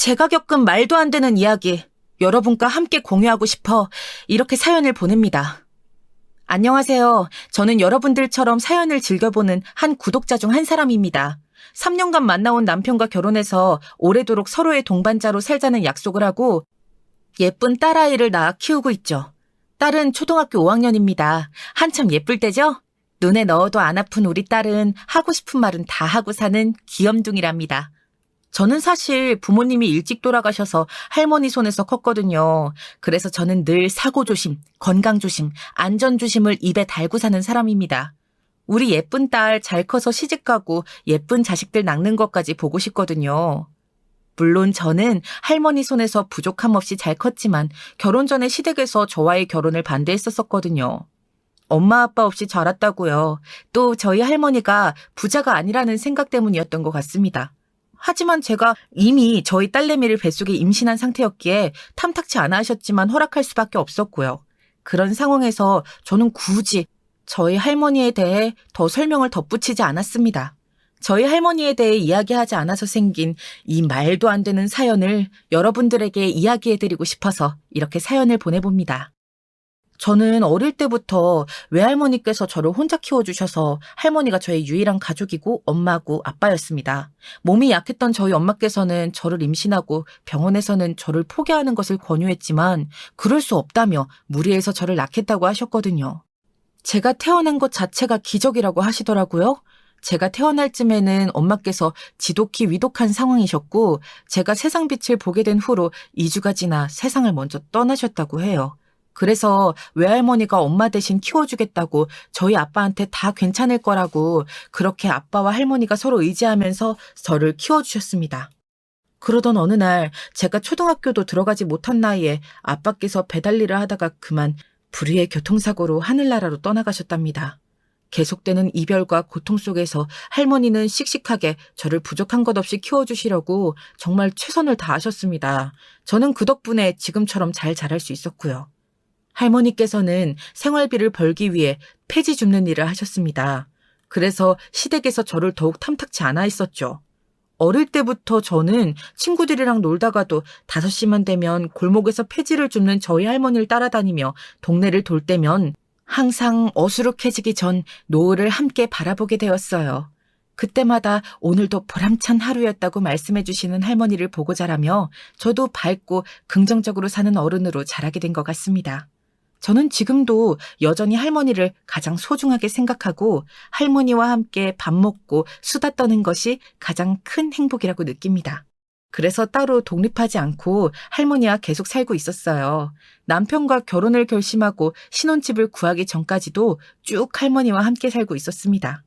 제가 겪은 말도 안 되는 이야기, 여러분과 함께 공유하고 싶어 이렇게 사연을 보냅니다. 안녕하세요. 저는 여러분들처럼 사연을 즐겨보는 한 구독자 중 한 사람입니다. 3년간 만나온 남편과 결혼해서 오래도록 서로의 동반자로 살자는 약속을 하고 예쁜 딸아이를 낳아 키우고 있죠. 딸은 초등학교 5학년입니다. 한참 예쁠 때죠? 눈에 넣어도 안 아픈 우리 딸은 하고 싶은 말은 다 하고 사는 귀염둥이랍니다. 저는 사실 부모님이 일찍 돌아가셔서 할머니 손에서 컸거든요. 그래서 저는 늘 사고조심, 건강조심, 안전조심을 입에 달고 사는 사람입니다. 우리 예쁜 딸 잘 커서 시집가고 예쁜 자식들 낳는 것까지 보고 싶거든요. 물론 저는 할머니 손에서 부족함 없이 잘 컸지만 결혼 전에 시댁에서 저와의 결혼을 반대했었거든요. 엄마 아빠 없이 자랐다고요. 또 저희 할머니가 부자가 아니라는 생각 때문이었던 것 같습니다. 하지만 제가 이미 저희 딸내미를 뱃속에 임신한 상태였기에 탐탁치 않아 하셨지만 허락할 수밖에 없었고요. 그런 상황에서 저는 굳이 저희 할머니에 대해 더 설명을 덧붙이지 않았습니다. 저희 할머니에 대해 이야기하지 않아서 생긴 이 말도 안 되는 사연을 여러분들에게 이야기해드리고 싶어서 이렇게 사연을 보내봅니다. 저는 어릴 때부터 외할머니께서 저를 혼자 키워주셔서 할머니가 저의 유일한 가족이고 엄마고 아빠였습니다. 몸이 약했던 저희 엄마께서는 저를 임신하고 병원에서는 저를 포기하는 것을 권유했지만 그럴 수 없다며 무리해서 저를 낳겠다고 하셨거든요. 제가 태어난 것 자체가 기적이라고 하시더라고요. 제가 태어날 쯤에는 엄마께서 지독히 위독한 상황이셨고 제가 세상 빛을 보게 된 후로 2주가 지나 세상을 먼저 떠나셨다고 해요. 그래서 외할머니가 엄마 대신 키워주겠다고 저희 아빠한테 다 괜찮을 거라고 그렇게 아빠와 할머니가 서로 의지하면서 저를 키워주셨습니다. 그러던 어느 날 제가 초등학교도 들어가지 못한 나이에 아빠께서 배달 일을 하다가 그만 불의의 교통사고로 하늘나라로 떠나가셨답니다. 계속되는 이별과 고통 속에서 할머니는 씩씩하게 저를 부족한 것 없이 키워주시려고 정말 최선을 다하셨습니다. 저는 그 덕분에 지금처럼 잘 자랄 수 있었고요. 할머니께서는 생활비를 벌기 위해 폐지 줍는 일을 하셨습니다. 그래서 시댁에서 저를 더욱 탐탁치 않아 했었죠. 어릴 때부터 저는 친구들이랑 놀다가도 5시만 되면 골목에서 폐지를 줍는 저희 할머니를 따라다니며 동네를 돌 때면 항상 어수룩해지기 전 노을을 함께 바라보게 되었어요. 그때마다 오늘도 보람찬 하루였다고 말씀해 주시는 할머니를 보고 자라며 저도 밝고 긍정적으로 사는 어른으로 자라게 된 것 같습니다. 저는 지금도 여전히 할머니를 가장 소중하게 생각하고 할머니와 함께 밥 먹고 수다 떠는 것이 가장 큰 행복이라고 느낍니다. 그래서 따로 독립하지 않고 할머니와 계속 살고 있었어요. 남편과 결혼을 결심하고 신혼집을 구하기 전까지도 쭉 할머니와 함께 살고 있었습니다.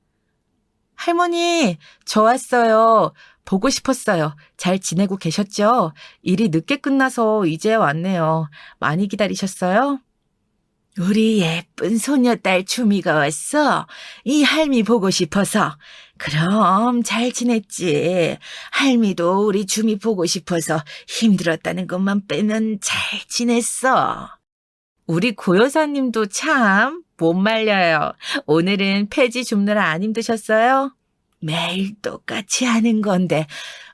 할머니, 저 왔어요. 보고 싶었어요. 잘 지내고 계셨죠? 일이 늦게 끝나서 이제 왔네요. 많이 기다리셨어요? 우리 예쁜 소녀딸 주미가 왔어. 이 할미 보고 싶어서. 그럼 잘 지냈지. 할미도 우리 주미 보고 싶어서 힘들었다는 것만 빼면 잘 지냈어. 우리 고여사님도 참 못 말려요. 오늘은 폐지 줍느라 안 힘드셨어요? 매일 똑같이 하는 건데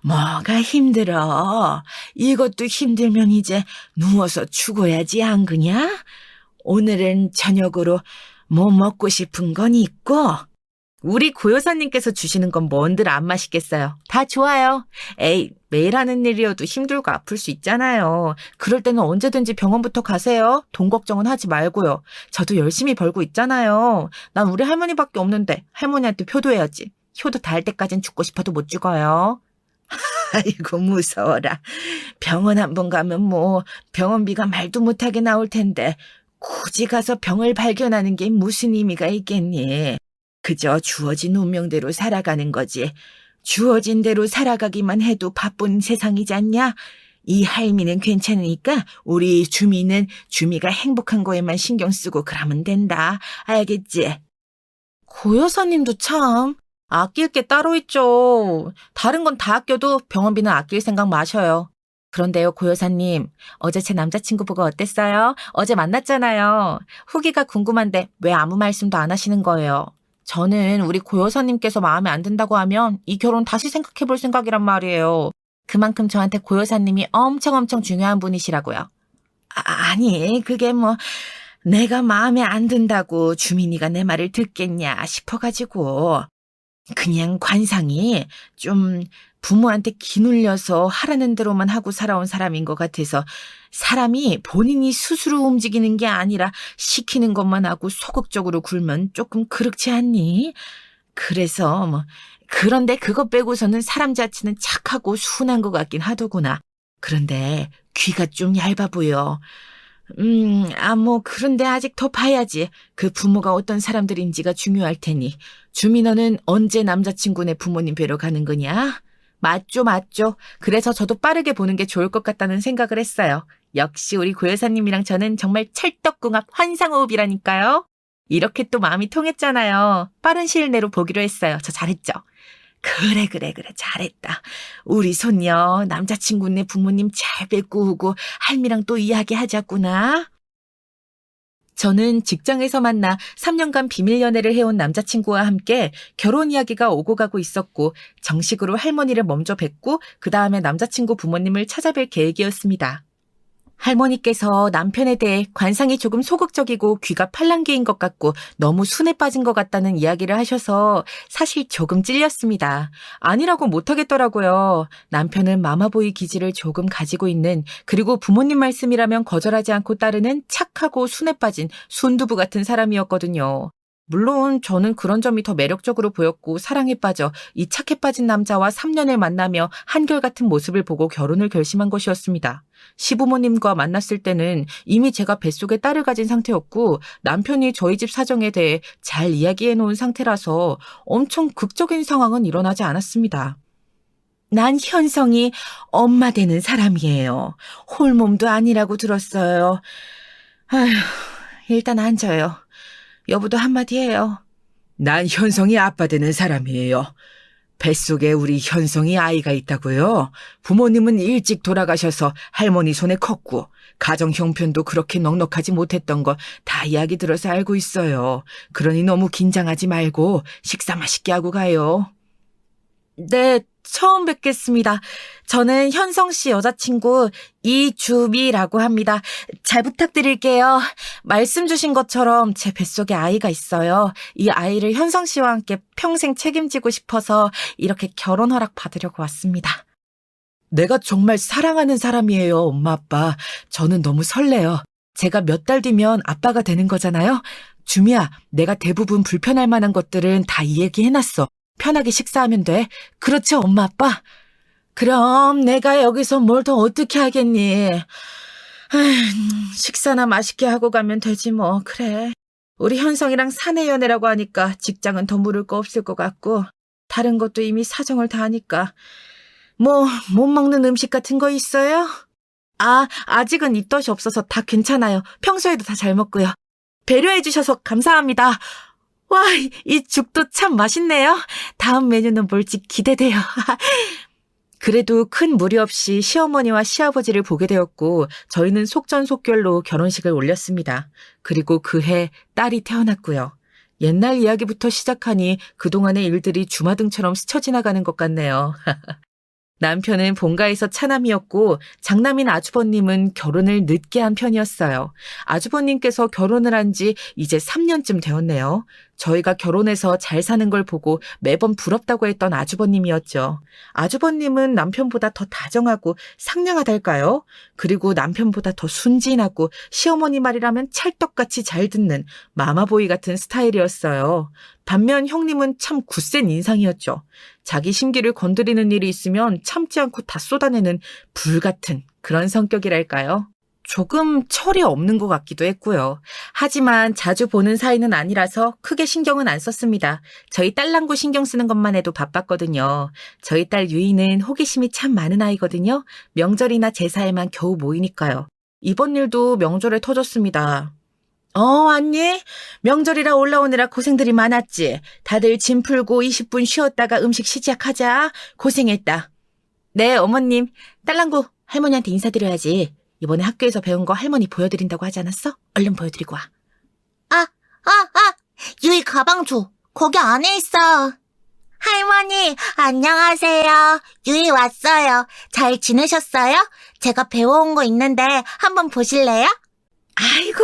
뭐가 힘들어. 이것도 힘들면 이제 누워서 죽어야지 안 그냐? 오늘은 저녁으로 뭐 먹고 싶은 건 있고. 우리 고여사님께서 주시는 건 뭔들 안 맛있겠어요. 다 좋아요. 에이, 매일 하는 일이어도 힘들고 아플 수 있잖아요. 그럴 때는 언제든지 병원부터 가세요. 돈 걱정은 하지 말고요. 저도 열심히 벌고 있잖아요. 난 우리 할머니밖에 없는데 할머니한테 효도해야지. 효도 다 할 때까진 죽고 싶어도 못 죽어요. 아이고 무서워라. 병원 한번 가면 뭐 병원비가 말도 못하게 나올 텐데 굳이 가서 병을 발견하는 게 무슨 의미가 있겠니? 그저 주어진 운명대로 살아가는 거지. 주어진 대로 살아가기만 해도 바쁜 세상이지 않냐? 이 할미는 괜찮으니까 우리 주미는 주미가 행복한 거에만 신경 쓰고 그러면 된다. 알겠지? 고여사님도 참 아낄 게 따로 있죠. 다른 건 다 아껴도 병원비는 아낄 생각 마셔요. 그런데요, 고여사님, 어제 제 남자친구 보고 어땠어요? 어제 만났잖아요. 후기가 궁금한데 왜 아무 말씀도 안 하시는 거예요? 저는 우리 고여사님께서 마음에 안 든다고 하면 이 결혼 다시 생각해 볼 생각이란 말이에요. 그만큼 저한테 고 여사님이 엄청 중요한 분이시라고요. 아니, 그게 뭐 내가 마음에 안 든다고 주민이가 내 말을 듣겠냐 싶어가지고 그냥 관상이 좀 부모한테 기눌려서 하라는 대로만 하고 살아온 사람인 것 같아서 사람이 본인이 스스로 움직이는 게 아니라 시키는 것만 하고 소극적으로 굴면 조금 그렇지 않니? 그래서 뭐 그런데 그거 빼고서는 사람 자체는 착하고 순한 것 같긴 하더구나. 그런데 귀가 좀 얇아 보여. 뭐 그런데 아직 더 봐야지. 그 부모가 어떤 사람들인지가 중요할 테니. 주민어는 언제 남자친구네 부모님 뵈러 가는 거냐? 맞죠. 그래서 저도 빠르게 보는 게 좋을 것 같다는 생각을 했어요. 역시 우리 고 여사님이랑 저는 정말 찰떡궁합 환상호흡이라니까요. 이렇게 또 마음이 통했잖아요. 빠른 시일 내로 보기로 했어요. 저 잘했죠? 그래, 잘했다. 우리 손녀 남자친구네 부모님 잘 뵙고 오고 할미랑 또 이야기하자꾸나. 저는 직장에서 만나 3년간 비밀 연애를 해온 남자친구와 함께 결혼 이야기가 오고 가고 있었고 정식으로 할머니를 먼저 뵙고 그 다음에 남자친구 부모님을 찾아뵐 계획이었습니다. 할머니께서 남편에 대해 관상이 조금 소극적이고 귀가 팔랑귀인 것 같고 너무 순에 빠진 것 같다는 이야기를 하셔서 사실 조금 찔렸습니다. 아니라고 못하겠더라고요. 남편은 마마보이 기질을 조금 가지고 있는 그리고 부모님 말씀이라면 거절하지 않고 따르는 착하고 순에 빠진 순두부 같은 사람이었거든요. 물론 저는 그런 점이 더 매력적으로 보였고 사랑에 빠져 이 착해 빠진 남자와 3년을 만나며 한결같은 모습을 보고 결혼을 결심한 것이었습니다. 시부모님과 만났을 때는 이미 제가 뱃속에 딸을 가진 상태였고 남편이 저희 집 사정에 대해 잘 이야기해 놓은 상태라서 엄청 극적인 상황은 일어나지 않았습니다. 난 현성이 엄마 되는 사람이에요. 홀몸도 아니라고 들었어요. 아휴, 일단 앉아요. 여보도 한마디 해요. 난 현성이 아빠 되는 사람이에요. 뱃속에 우리 현성이 아이가 있다고요? 부모님은 일찍 돌아가셔서 할머니 손에 컸고 가정 형편도 그렇게 넉넉하지 못했던 거 다 이야기 들어서 알고 있어요. 그러니 너무 긴장하지 말고 식사 맛있게 하고 가요. 네, 처음 뵙겠습니다. 저는 현성 씨 여자친구 이주미라고 합니다. 잘 부탁드릴게요. 말씀 주신 것처럼 제 뱃속에 아이가 있어요. 이 아이를 현성 씨와 함께 평생 책임지고 싶어서 이렇게 결혼 허락 받으려고 왔습니다. 내가 정말 사랑하는 사람이에요, 엄마 아빠. 저는 너무 설레요. 제가 몇 달 뒤면 아빠가 되는 거잖아요. 주미야, 내가 대부분 불편할 만한 것들은 다 이야기해놨어. 편하게 식사하면 돼. 그렇죠, 엄마, 아빠? 그럼 내가 여기서 뭘 더 어떻게 하겠니? 식사나 맛있게 하고 가면 되지 뭐. 그래. 우리 현성이랑 사내 연애라고 하니까 직장은 더 물을 거 없을 것 같고 다른 것도 이미 사정을 다 하니까 뭐 못 먹는 음식 같은 거 있어요? 아직은 입덧이 없어서 다 괜찮아요. 평소에도 다 잘 먹고요. 배려해 주셔서 감사합니다. 와, 이 죽도 참 맛있네요. 다음 메뉴는 뭘지 기대돼요. 그래도 큰 무리 없이 시어머니와 시아버지를 보게 되었고 저희는 속전속결로 결혼식을 올렸습니다. 그리고 그해 딸이 태어났고요. 옛날 이야기부터 시작하니 그동안의 일들이 주마등처럼 스쳐 지나가는 것 같네요. 남편은 본가에서 차남이었고 장남인 아주버님은 결혼을 늦게 한 편이었어요. 아주버님께서 결혼을 한 지 이제 3년쯤 되었네요. 저희가 결혼해서 잘 사는 걸 보고 매번 부럽다고 했던 아주버님이었죠. 아주버님은 남편보다 더 다정하고 상냥하달까요? 그리고 남편보다 더 순진하고 시어머니 말이라면 찰떡같이 잘 듣는 마마보이 같은 스타일이었어요. 반면 형님은 참 굳센 인상이었죠. 자기 심기를 건드리는 일이 있으면 참지 않고 다 쏟아내는 불같은 그런 성격이랄까요? 조금 철이 없는 것 같기도 했고요. 하지만 자주 보는 사이는 아니라서 크게 신경은 안 썼습니다. 저희 딸랑구 신경 쓰는 것만 해도 바빴거든요. 저희 딸 유이는 호기심이 참 많은 아이거든요. 명절이나 제사에만 겨우 모이니까요. 이번 일도 명절에 터졌습니다. 왔니? 명절이라 올라오느라 고생들이 많았지. 다들 짐 풀고 20분 쉬었다가 음식 시작하자. 고생했다. 네, 어머님. 딸랑구 할머니한테 인사드려야지. 이번에 학교에서 배운 거 할머니 보여드린다고 하지 않았어? 얼른 보여드리고 와. 유이 가방 줘. 거기 안에 있어. 할머니, 안녕하세요. 유이 왔어요. 잘 지내셨어요? 제가 배워온 거 있는데 한번 보실래요? 아이고,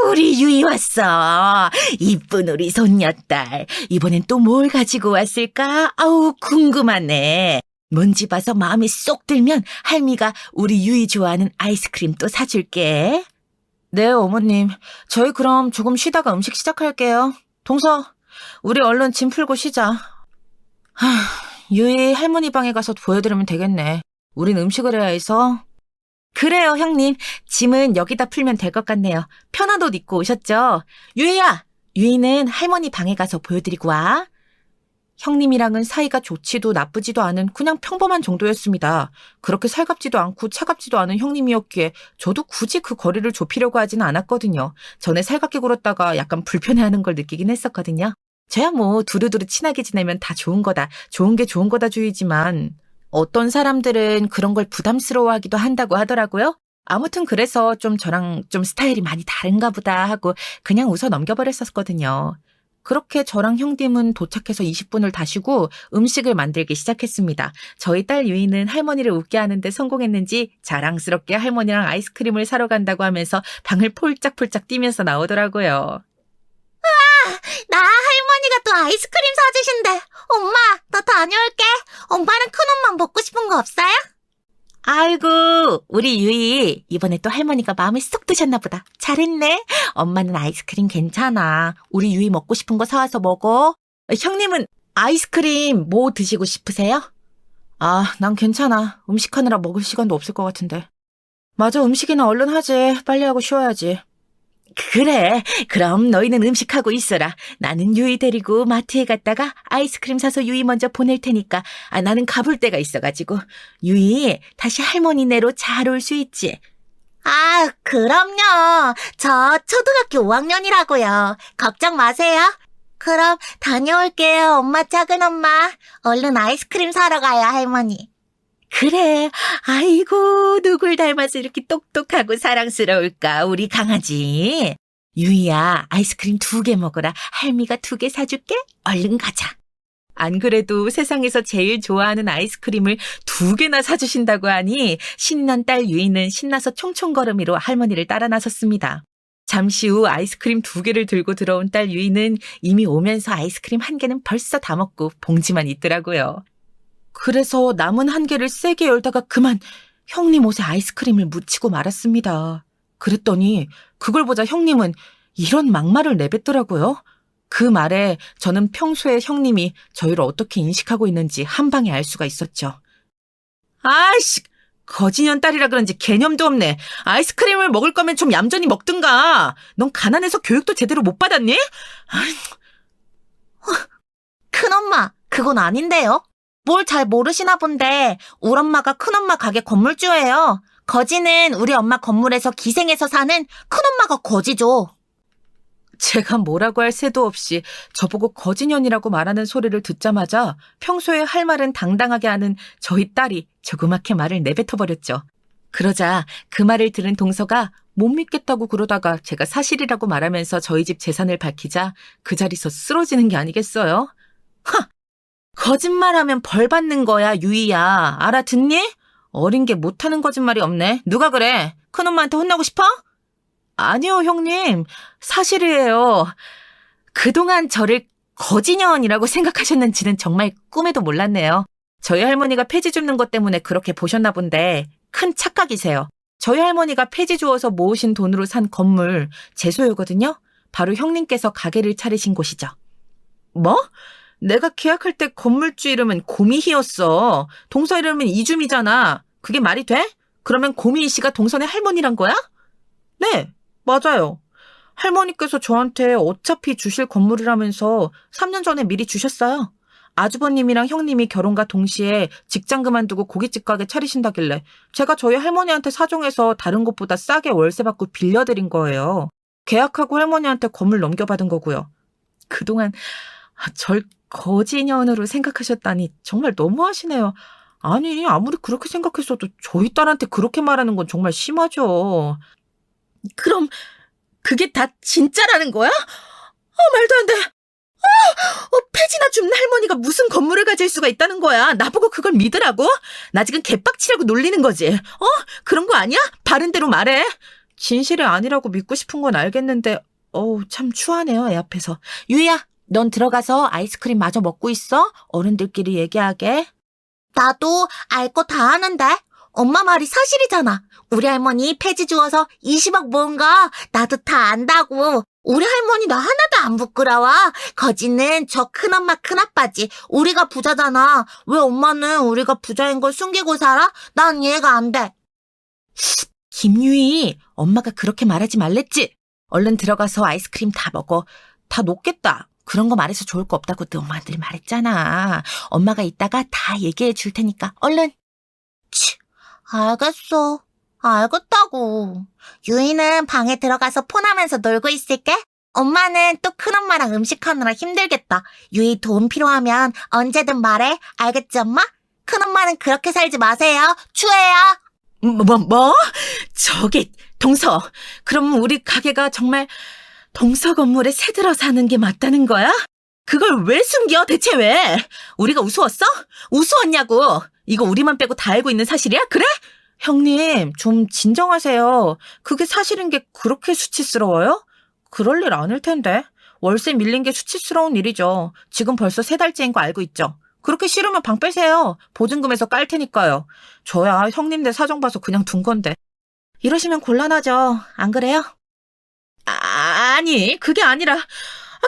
우리 유이 왔어. 이쁜 우리 손녀딸. 이번엔 또 뭘 가지고 왔을까? 아우, 궁금하네. 뭔지 봐서 마음에 쏙 들면 할미가 우리 유이 좋아하는 아이스크림 또 사줄게. 네, 어머님. 저희 그럼 조금 쉬다가 음식 시작할게요. 동서, 우리 얼른 짐 풀고 쉬자. 유이 할머니 방에 가서 보여드리면 되겠네. 우린 음식을 해야 해서. 그래요, 형님. 짐은 여기다 풀면 될 것 같네요. 편한 옷 입고 오셨죠? 유이야! 유이는 할머니 방에 가서 보여드리고 와. 형님이랑은 사이가 좋지도 나쁘지도 않은 그냥 평범한 정도였습니다. 그렇게 살갑지도 않고 차갑지도 않은 형님이었기에 저도 굳이 그 거리를 좁히려고 하지는 않았거든요. 전에 살갑게 굴었다가 약간 불편해하는 걸 느끼긴 했었거든요. 저야 뭐 두루두루 친하게 지내면 다 좋은 거다. 좋은 게 좋은 거다 주의지만 어떤 사람들은 그런 걸 부담스러워하기도 한다고 하더라고요. 아무튼 그래서 좀 저랑 좀 스타일이 많이 다른가 보다 하고 그냥 웃어 넘겨버렸었거든요. 그렇게 저랑 형님은 도착해서 20분을 다 쉬고 음식을 만들기 시작했습니다. 저희 딸 유이는 할머니를 웃게 하는데 성공했는지 자랑스럽게 할머니랑 아이스크림을 사러 간다고 하면서 방을 폴짝폴짝 뛰면서 나오더라고요. 나 할머니가 또 아이스크림 사주신대. 엄마, 나 다녀올게. 엄마는 큰엄마 먹고 싶은 거 없어요? 아이고, 우리 유이 이번에 또 할머니가 마음에 쏙 드셨나 보다. 잘했네. 엄마는 아이스크림 괜찮아. 우리 유이 먹고 싶은 거 사와서 먹어. 형님은 아이스크림 뭐 드시고 싶으세요? 아, 난 괜찮아. 음식하느라 먹을 시간도 없을 것 같은데. 맞아, 음식이나 얼른 하지. 빨리 하고 쉬어야지. 그래, 그럼 너희는 음식하고 있어라. 나는 유이 데리고 마트에 갔다가 아이스크림 사서 유이 먼저 보낼 테니까. 나는 가볼 데가 있어가지고. 유이, 다시 할머니네로 잘 올 수 있지? 아, 그럼요. 저 초등학교 5학년이라고요. 걱정 마세요. 그럼 다녀올게요, 엄마 작은 엄마. 얼른 아이스크림 사러 가요, 할머니. 그래, 아이고, 누굴 닮아서 이렇게 똑똑하고 사랑스러울까, 우리 강아지. 유이야, 아이스크림 2개 먹어라. 할미가 2개 사줄게. 얼른 가자. 안 그래도 세상에서 제일 좋아하는 아이스크림을 2개나 사주신다고 하니 신난 딸 유이는 신나서 총총걸음이로 할머니를 따라 나섰습니다. 잠시 후 아이스크림 2개를 들고 들어온 딸 유이는 이미 오면서 아이스크림 1개는 벌써 다 먹고 봉지만 있더라고요. 그래서 남은 1개를 세게 열다가 그만 형님 옷에 아이스크림을 묻히고 말았습니다. 그랬더니 그걸 보자 형님은 이런 막말을 내뱉더라고요. 그 말에 저는 평소에 형님이 저희를 어떻게 인식하고 있는지 한 방에 알 수가 있었죠. 아이씨, 거지년 딸이라 그런지 개념도 없네. 아이스크림을 먹을 거면 좀 얌전히 먹든가. 넌 가난해서 교육도 제대로 못 받았니? 큰엄마, 그건 아닌데요. 뭘 잘 모르시나 본데 우리 엄마가 큰엄마 가게 건물주예요. 거지는 우리 엄마 건물에서 기생해서 사는 큰엄마가 거지죠. 제가 뭐라고 할 새도 없이 저보고 거지년이라고 말하는 소리를 듣자마자 평소에 할 말은 당당하게 하는 저희 딸이 조그맣게 말을 내뱉어버렸죠. 그러자 그 말을 들은 동서가 못 믿겠다고 그러다가 제가 사실이라고 말하면서 저희 집 재산을 밝히자 그 자리서 쓰러지는 게 아니겠어요? 하! 거짓말하면 벌 받는 거야, 유이야. 알아듣니? 어린 게 못하는 거짓말이 없네. 누가 그래? 큰엄마한테 혼나고 싶어? 아니요, 형님. 사실이에요. 그동안 저를 거지년이라고 생각하셨는지는 정말 꿈에도 몰랐네요. 저희 할머니가 폐지 줍는 것 때문에 그렇게 보셨나 본데 큰 착각이세요. 저희 할머니가 폐지 주어서 모으신 돈으로 산 건물 제 소유거든요. 바로 형님께서 가게를 차리신 곳이죠. 뭐? 내가 계약할 때 건물주 이름은 고미희였어. 동서 이름은 이줌이잖아. 그게 말이 돼? 그러면 고미희 씨가 동선의 할머니란 거야? 네, 맞아요. 할머니께서 저한테 어차피 주실 건물이라면서 3년 전에 미리 주셨어요. 아주버님이랑 형님이 결혼과 동시에 직장 그만두고 고깃집 가게 차리신다길래 제가 저희 할머니한테 사정해서 다른 곳보다 싸게 월세 받고 빌려드린 거예요. 계약하고 할머니한테 건물 넘겨받은 거고요. 그동안 절 거지년으로 생각하셨다니 정말 너무하시네요. 아니, 아무리 그렇게 생각했어도 저희 딸한테 그렇게 말하는 건 정말 심하죠. 그럼 그게 다 진짜라는 거야? 말도 안 돼. 폐지나 줍는 할머니가 무슨 건물을 가질 수가 있다는 거야. 나보고 그걸 믿으라고? 나 지금 개빡치라고 놀리는 거지. 그런 거 아니야? 바른 대로 말해. 진실이 아니라고 믿고 싶은 건 알겠는데 참 추하네요, 애 앞에서. 유이야, 넌 들어가서 아이스크림 마저 먹고 있어. 어른들끼리 얘기하게. 나도 알 거 다 아는데. 엄마 말이 사실이잖아. 우리 할머니 폐지 주워서 20억 모은 거 나도 다 안다고. 우리 할머니 나 하나도 안 부끄러워. 거지는 저 큰엄마 큰아빠지. 우리가 부자잖아. 왜 엄마는 우리가 부자인 걸 숨기고 살아? 난 이해가 안 돼. 김유희, 엄마가 그렇게 말하지 말랬지? 얼른 들어가서 아이스크림 다 먹어. 다 녹겠다. 그런 거 말해서 좋을 거 없다고 너 엄마들이 말했잖아. 엄마가 이따가 다 얘기해 줄 테니까 얼른. 알겠어. 알겠다고. 유이는 방에 들어가서 폰하면서 놀고 있을게. 엄마는 또 큰엄마랑 음식하느라 힘들겠다. 유이 도움 필요하면 언제든 말해. 알겠지, 엄마? 큰엄마는 그렇게 살지 마세요. 추해요. 뭐? 저기, 동서. 그럼 우리 가게가 정말 동서 건물에 새들어 사는 게 맞다는 거야? 그걸 왜 숨겨? 대체 왜? 우리가 우스웠어? 우스웠냐고. 이거 우리만 빼고 다 알고 있는 사실이야? 그래? 형님, 좀 진정하세요. 그게 사실인 게 그렇게 수치스러워요? 그럴 일 아닐 텐데. 월세 밀린 게 수치스러운 일이죠. 지금 벌써 3달째인 거 알고 있죠? 그렇게 싫으면 방 빼세요. 보증금에서 깔 테니까요. 저야 형님들 사정 봐서 그냥 둔 건데. 이러시면 곤란하죠. 안 그래요? 아니, 그게 아니라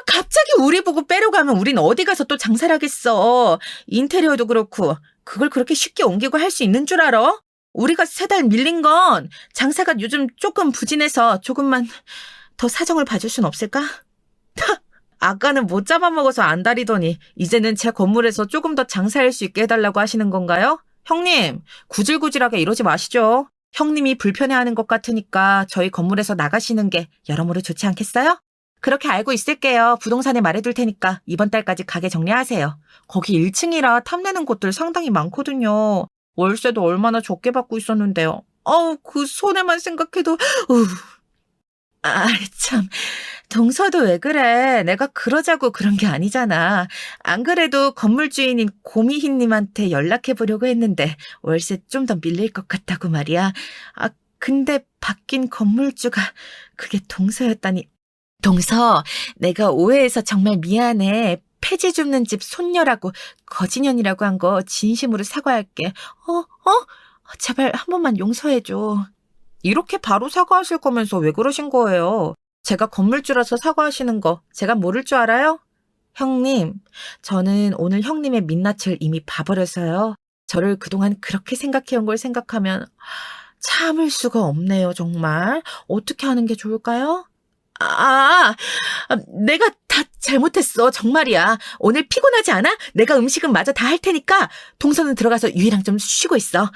갑자기 우리 보고 빼려고 하면 우린 어디 가서 또 장사를 하겠어. 인테리어도 그렇고 그걸 그렇게 쉽게 옮기고 할 수 있는 줄 알아? 우리가 3달 밀린 건 장사가 요즘 조금 부진해서 조금만 더 사정을 봐줄 순 없을까? 아까는 못 잡아먹어서 안달이더니 이제는 제 건물에서 조금 더 장사할 수 있게 해달라고 하시는 건가요? 형님, 구질구질하게 이러지 마시죠. 형님이 불편해하는 것 같으니까 저희 건물에서 나가시는 게 여러모로 좋지 않겠어요? 그렇게 알고 있을게요. 부동산에 말해둘 테니까 이번 달까지 가게 정리하세요. 거기 1층이라 탐내는 곳들 상당히 많거든요. 월세도 얼마나 적게 받고 있었는데요. 그 손해만 생각해도 참. 동서도 왜 그래? 내가 그러자고 그런 게 아니잖아. 안 그래도 건물주인인 고미희님한테 연락해보려고 했는데 월세 좀 더 밀릴 것 같다고 말이야. 근데 바뀐 건물주가 그게 동서였다니. 동서, 내가 오해해서 정말 미안해. 폐지 줍는 집 손녀라고 거지년이라고 한 거 진심으로 사과할게. 제발 한 번만 용서해줘. 이렇게 바로 사과하실 거면서 왜 그러신 거예요? 제가 건물주라서 사과하시는 거 제가 모를 줄 알아요? 형님, 저는 오늘 형님의 민낯을 이미 봐버려서요. 저를 그동안 그렇게 생각해온 걸 생각하면 참을 수가 없네요, 정말. 어떻게 하는 게 좋을까요? 내가 다 잘못했어, 정말이야. 오늘 피곤하지 않아? 내가 음식은 마저 다 할 테니까 동서는 들어가서 유이랑 좀 쉬고 있어.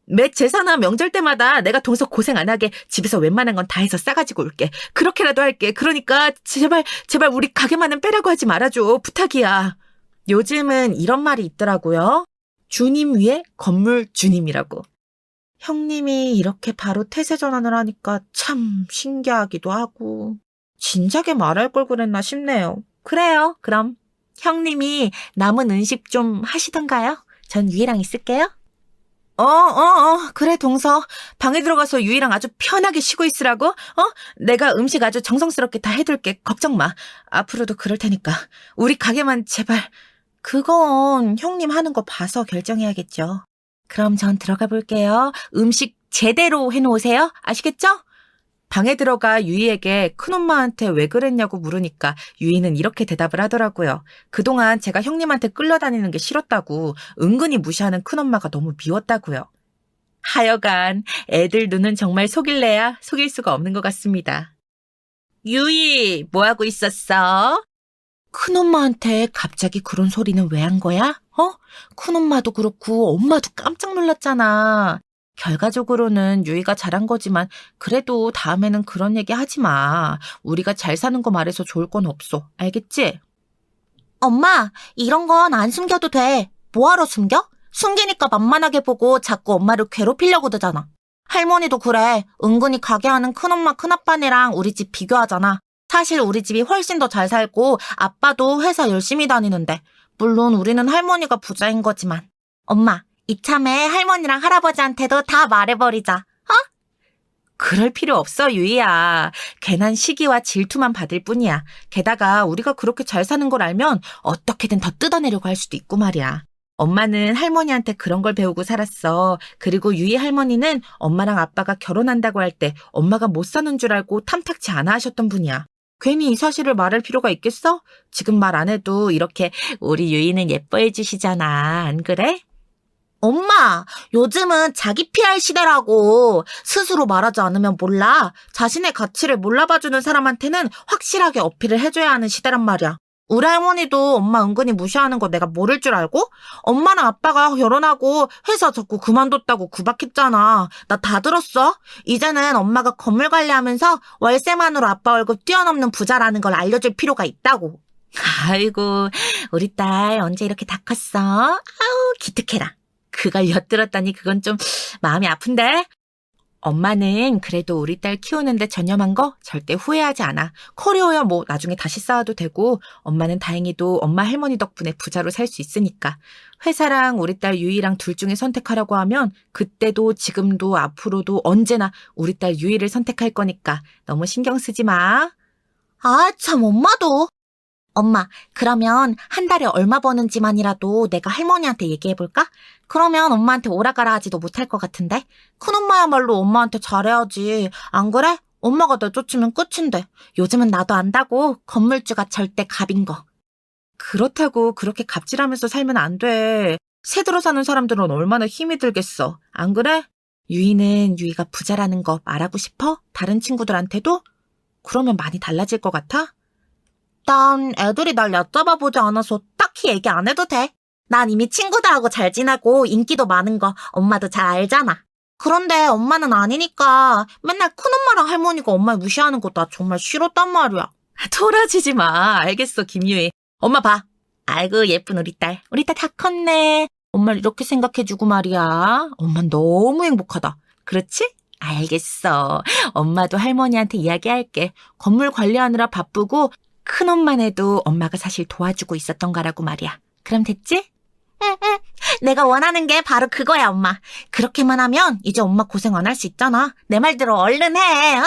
매 제사나 명절 때마다 내가 동서 고생 안 하게 집에서 웬만한 건 다 해서 싸가지고 올게. 그렇게라도 할게. 그러니까 제발 우리 가게만은 빼라고 하지 말아줘. 부탁이야. 요즘은 이런 말이 있더라고요. 주님 위에 건물 주님이라고. 형님이 이렇게 바로 태세 전환을 하니까 참 신기하기도 하고 진작에 말할 걸 그랬나 싶네요. 그래요. 그럼 형님이 남은 음식 좀 하시던가요? 전 유이랑 있을게요. 그래, 동서. 방에 들어가서 유이랑 아주 편하게 쉬고 있으라고? 내가 음식 아주 정성스럽게 다 해둘게. 걱정 마. 앞으로도 그럴 테니까. 우리 가게만 제발. 그건 형님 하는 거 봐서 결정해야겠죠. 그럼 전 들어가 볼게요. 음식 제대로 해놓으세요. 아시겠죠? 방에 들어가 유이에게 큰엄마한테 왜 그랬냐고 물으니까 유이는 이렇게 대답을 하더라고요. 그동안 제가 형님한테 끌려다니는 게 싫었다고 은근히 무시하는 큰엄마가 너무 미웠다고요. 하여간 애들 눈은 정말 속일래야 속일 수가 없는 것 같습니다. 유이, 뭐하고 있었어? 큰엄마한테 갑자기 그런 소리는 왜 한 거야? 큰엄마도 그렇고 엄마도 깜짝 놀랐잖아. 결과적으로는 유이가 잘한 거지만 그래도 다음에는 그런 얘기 하지 마. 우리가 잘 사는 거 말해서 좋을 건 없어. 알겠지? 엄마, 이런 건 안 숨겨도 돼. 뭐하러 숨겨? 숨기니까 만만하게 보고 자꾸 엄마를 괴롭히려고 드잖아. 할머니도 그래. 은근히 가게 하는 큰엄마 큰아빠네랑 우리 집 비교하잖아. 사실 우리 집이 훨씬 더 잘 살고 아빠도 회사 열심히 다니는데 물론 우리는 할머니가 부자인 거지만 엄마, 이참에 할머니랑 할아버지한테도 다 말해버리자. 그럴 필요 없어, 유이야. 괜한 시기와 질투만 받을 뿐이야. 게다가 우리가 그렇게 잘 사는 걸 알면 어떻게든 더 뜯어내려고 할 수도 있고 말이야. 엄마는 할머니한테 그런 걸 배우고 살았어. 그리고 유이 할머니는 엄마랑 아빠가 결혼한다고 할 때 엄마가 못 사는 줄 알고 탐탁치 않아 하셨던 분이야. 괜히 이 사실을 말할 필요가 있겠어? 지금 말 안 해도 이렇게 우리 유이는 예뻐해 주시잖아. 안 그래? 엄마, 요즘은 자기 PR 시대라고. 스스로 말하지 않으면 몰라. 자신의 가치를 몰라봐주는 사람한테는 확실하게 어필을 해줘야 하는 시대란 말이야. 우리 할머니도 엄마 은근히 무시하는 거 내가 모를 줄 알고? 엄마랑 아빠가 결혼하고 회사 자꾸 그만뒀다고 구박했잖아. 나 다 들었어. 이제는 엄마가 건물 관리하면서 월세만으로 아빠 월급 뛰어넘는 부자라는 걸 알려줄 필요가 있다고. 아이고, 우리 딸 언제 이렇게 다 컸어? 아우, 기특해라. 그걸 엿들었다니 그건 좀 마음이 아픈데? 엄마는 그래도 우리 딸 키우는데 전념한 거 절대 후회하지 않아. 커리어야 뭐 나중에 다시 쌓아도 되고 엄마는 다행히도 엄마 할머니 덕분에 부자로 살 수 있으니까. 회사랑 우리 딸 유이랑 둘 중에 선택하라고 하면 그때도 지금도 앞으로도 언제나 우리 딸 유이를 선택할 거니까 너무 신경 쓰지 마. 아, 참, 엄마도. 엄마, 그러면 한 달에 얼마 버는지만이라도 내가 할머니한테 얘기해볼까? 그러면 엄마한테 오라가라 하지도 못할 것 같은데? 큰엄마야말로 엄마한테 잘해야지. 안 그래? 엄마가 내쫓으면 끝인데. 요즘은 나도 안다고. 건물주가 절대 갑인 거. 그렇다고 그렇게 갑질하면서 살면 안 돼. 새 들어 사는 사람들은 얼마나 힘이 들겠어. 안 그래? 유이는 유이가 부자라는 거 말하고 싶어? 다른 친구들한테도? 그러면 많이 달라질 것 같아? 난 애들이 날 얕잡아보지 않아서 딱히 얘기 안 해도 돼. 난 이미 친구들하고 잘 지내고 인기도 많은 거 엄마도 잘 알잖아. 그런데 엄마는 아니니까 맨날 큰엄마랑 할머니가 엄마 무시하는 거 나 정말 싫었단 말이야. 토라지지 마. 알겠어, 김유희. 엄마 봐. 아이고 예쁜 우리 딸. 우리 딸 다 컸네. 엄마를 이렇게 생각해주고 말이야. 엄만 너무 행복하다. 그렇지? 알겠어. 엄마도 할머니한테 이야기할게. 건물 관리하느라 바쁘고 큰엄만 해도 엄마가 사실 도와주고 있었던 거라고 말이야. 그럼 됐지? 응. 내가 원하는 게 바로 그거야, 엄마. 그렇게만 하면 이제 엄마 고생 안 할 수 있잖아. 내 말대로 얼른 해, 어?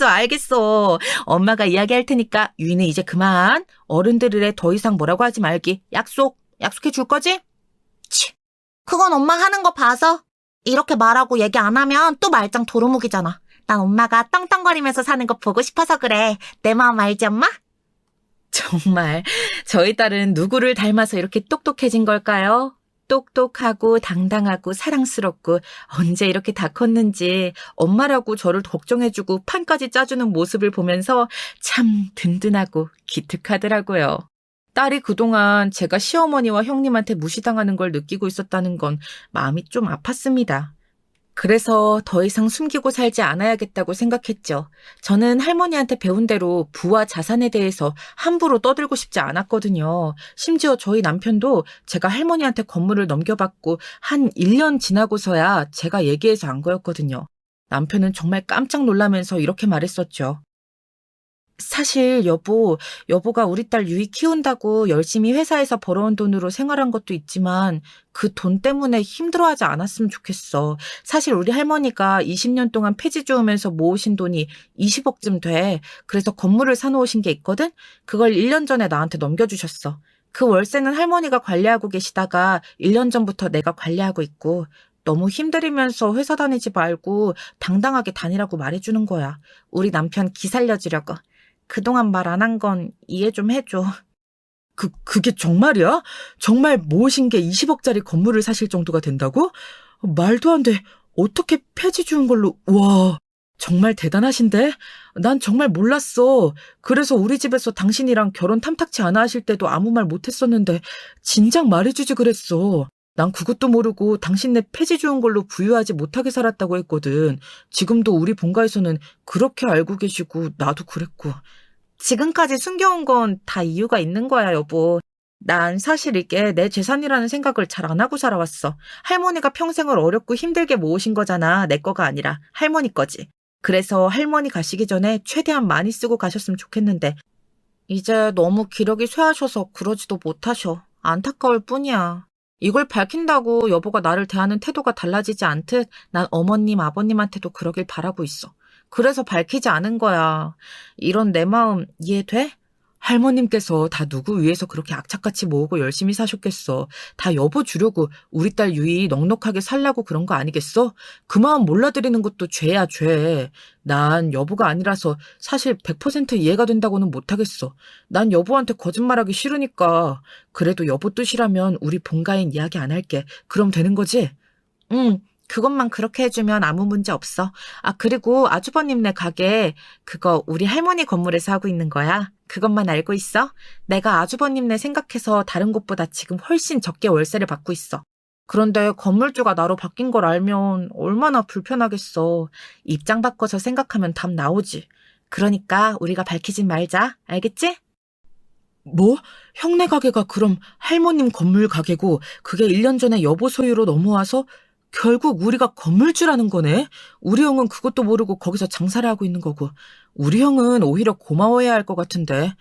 알겠어. 엄마가 이야기할 테니까 유이는 이제 그만. 어른들에 더 이상 뭐라고 하지 말기. 약속해 줄 거지? 치, 그건 엄마 하는 거 봐서. 이렇게 말하고 얘기 안 하면 또 말짱 도루묵이잖아. 난 엄마가 떵떵거리면서 사는 거 보고 싶어서 그래. 내 마음 알지, 엄마? 정말 저희 딸은 누구를 닮아서 이렇게 똑똑해진 걸까요? 똑똑하고 당당하고 사랑스럽고 언제 이렇게 다 컸는지 엄마라고 저를 걱정해주고 판까지 짜주는 모습을 보면서 참 든든하고 기특하더라고요. 딸이 그동안 제가 시어머니와 형님한테 무시당하는 걸 느끼고 있었다는 건 마음이 좀 아팠습니다. 그래서 더 이상 숨기고 살지 않아야겠다고 생각했죠. 저는 할머니한테 배운 대로 부와 자산에 대해서 함부로 떠들고 싶지 않았거든요. 심지어 저희 남편도 제가 할머니한테 건물을 넘겨받고 한 1년 지나고서야 제가 얘기해서 안 거였거든요. 남편은 정말 깜짝 놀라면서 이렇게 말했었죠. 사실 여보가 우리 딸 유이 키운다고 열심히 회사에서 벌어온 돈으로 생활한 것도 있지만 그 돈 때문에 힘들어하지 않았으면 좋겠어. 사실 우리 할머니가 20년 동안 폐지 주우면서 모으신 돈이 20억쯤 돼. 그래서 건물을 사놓으신 게 있거든? 그걸 1년 전에 나한테 넘겨주셨어. 그 월세는 할머니가 관리하고 계시다가 1년 전부터 내가 관리하고 있고 너무 힘들이면서 회사 다니지 말고 당당하게 다니라고 말해주는 거야. 우리 남편 기 살려주려고. 그동안 말 안 한 건 이해 좀 해줘. 그게 정말이야? 정말 모으신 게 20억짜리 건물을 사실 정도가 된다고? 말도 안 돼. 어떻게 폐지 주운 걸로, 와, 정말 대단하신데? 난 정말 몰랐어. 그래서 우리 집에서 당신이랑 결혼 탐탁치 않아 하실 때도 아무 말 못했었는데, 진작 말해주지 그랬어. 난 그것도 모르고 당신네 폐지 주운 걸로 부유하지 못하게 살았다고 했거든. 지금도 우리 본가에서는 그렇게 알고 계시고, 나도 그랬고. 지금까지 숨겨온 건 다 이유가 있는 거야, 여보. 난 사실 이게 내 재산이라는 생각을 잘 안 하고 살아왔어. 할머니가 평생을 어렵고 힘들게 모으신 거잖아. 내 거가 아니라 할머니 거지. 그래서 할머니 가시기 전에 최대한 많이 쓰고 가셨으면 좋겠는데 이제 너무 기력이 쇠하셔서 그러지도 못하셔. 안타까울 뿐이야. 이걸 밝힌다고 여보가 나를 대하는 태도가 달라지지 않듯 난 어머님, 아버님한테도 그러길 바라고 있어. 그래서 밝히지 않은 거야. 이런 내 마음 이해돼? 할머님께서 다 누구 위해서 그렇게 악착같이 모으고 열심히 사셨겠어. 다 여보 주려고 우리 딸 유이 넉넉하게 살라고 그런 거 아니겠어? 그 마음 몰라드리는 것도 죄야, 죄. 난 여보가 아니라서 사실 100% 이해가 된다고는 못하겠어. 난 여보한테 거짓말하기 싫으니까. 그래도 여보 뜻이라면 우리 본가인 이야기 안 할게. 그럼 되는 거지? 응. 그것만 그렇게 해주면 아무 문제 없어. 아, 그리고 아주버님네 가게 그거 우리 할머니 건물에서 하고 있는 거야. 그것만 알고 있어. 내가 아주버님네 생각해서 다른 곳보다 지금 훨씬 적게 월세를 받고 있어. 그런데 건물주가 나로 바뀐 걸 알면 얼마나 불편하겠어. 입장 바꿔서 생각하면 답 나오지. 그러니까 우리가 밝히진 말자. 알겠지? 뭐? 형네 가게가 그럼 할머님 건물 가게고 그게 1년 전에 여보 소유로 넘어와서 결국 우리가 건물주라는 거네? 우리 형은 그것도 모르고 거기서 장사를 하고 있는 거고 우리 형은 오히려 고마워해야 할 것 같은데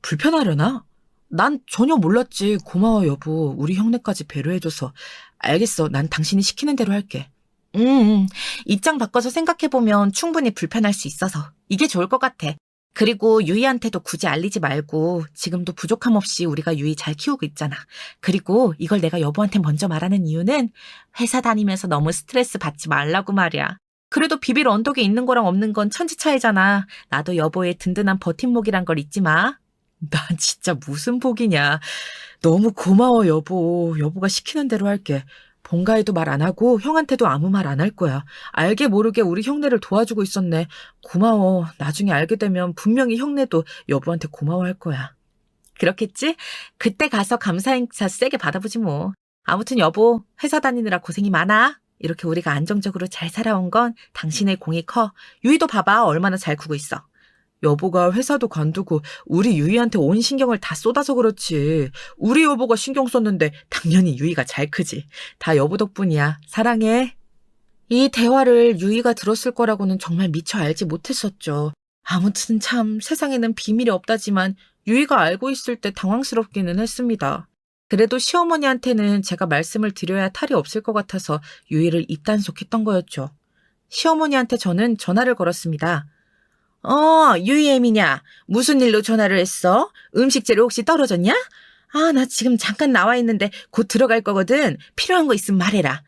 불편하려나? 난 전혀 몰랐지. 고마워 여보. 우리 형네까지 배려해줘서. 알겠어. 난 당신이 시키는 대로 할게. 입장 바꿔서 생각해보면 충분히 불편할 수 있어서 이게 좋을 것 같아. 그리고 유이한테도 굳이 알리지 말고 지금도 부족함 없이 우리가 유이 잘 키우고 있잖아. 그리고 이걸 내가 여보한테 먼저 말하는 이유는 회사 다니면서 너무 스트레스 받지 말라고 말이야. 그래도 비빌 언덕에 있는 거랑 없는 건 천지 차이잖아. 나도 여보의 든든한 버팀목이란 걸 잊지 마. 난 진짜 무슨 복이냐. 너무 고마워 여보. 여보가 시키는 대로 할게. 본가에도 말 안 하고 형한테도 아무 말 안 할 거야. 알게 모르게 우리 형네를 도와주고 있었네. 고마워. 나중에 알게 되면 분명히 형네도 여보한테 고마워할 거야. 그렇겠지? 그때 가서 감사 인사 세게 받아보지 뭐. 아무튼 여보, 회사 다니느라 고생이 많아. 이렇게 우리가 안정적으로 잘 살아온 건 당신의 공이 커. 유이도 봐봐. 얼마나 잘 크고 있어. 여보가 회사도 관두고 우리 유이한테 온 신경을 다 쏟아서 그렇지. 우리 여보가 신경 썼는데 당연히 유이가 잘 크지. 다 여보 덕분이야. 사랑해. 이 대화를 유이가 들었을 거라고는 정말 미처 알지 못했었죠. 아무튼 참 세상에는 비밀이 없다지만 유이가 알고 있을 때 당황스럽기는 했습니다. 그래도 시어머니한테는 제가 말씀을 드려야 탈이 없을 것 같아서 유이를 입단속했던 거였죠. 시어머니한테 저는 전화를 걸었습니다. 유이애미냐? 무슨 일로 전화를 했어? 음식 재료 혹시 떨어졌냐? 아, 나 지금 잠깐 나와 있는데 곧 들어갈 거거든. 필요한 거 있으면 말해라.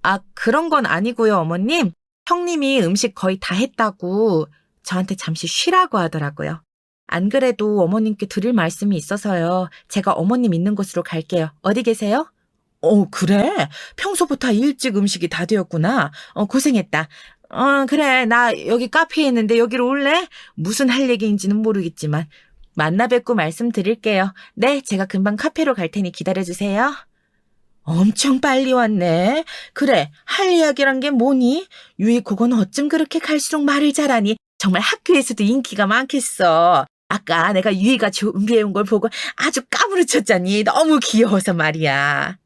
아, 그런 건 아니고요, 어머님. 형님이 음식 거의 다 했다고 저한테 잠시 쉬라고 하더라고요. 안 그래도 어머님께 드릴 말씀이 있어서요. 제가 어머님 있는 곳으로 갈게요. 어디 계세요? 그래? 평소부터 일찍 음식이 다 되었구나. 고생했다. 그래. 나 여기 카페에 있는데 여기로 올래? 무슨 할 얘기인지는 모르겠지만 만나 뵙고 말씀드릴게요. 네, 제가 금방 카페로 갈 테니 기다려주세요. 엄청 빨리 왔네. 그래, 할 이야기란 게 뭐니? 유이 그건 어쩜 그렇게 갈수록 말을 잘하니? 정말 학교에서도 인기가 많겠어. 아까 내가 유이가 준비해온 걸 보고 아주 까무러쳤잖니. 너무 귀여워서 말이야.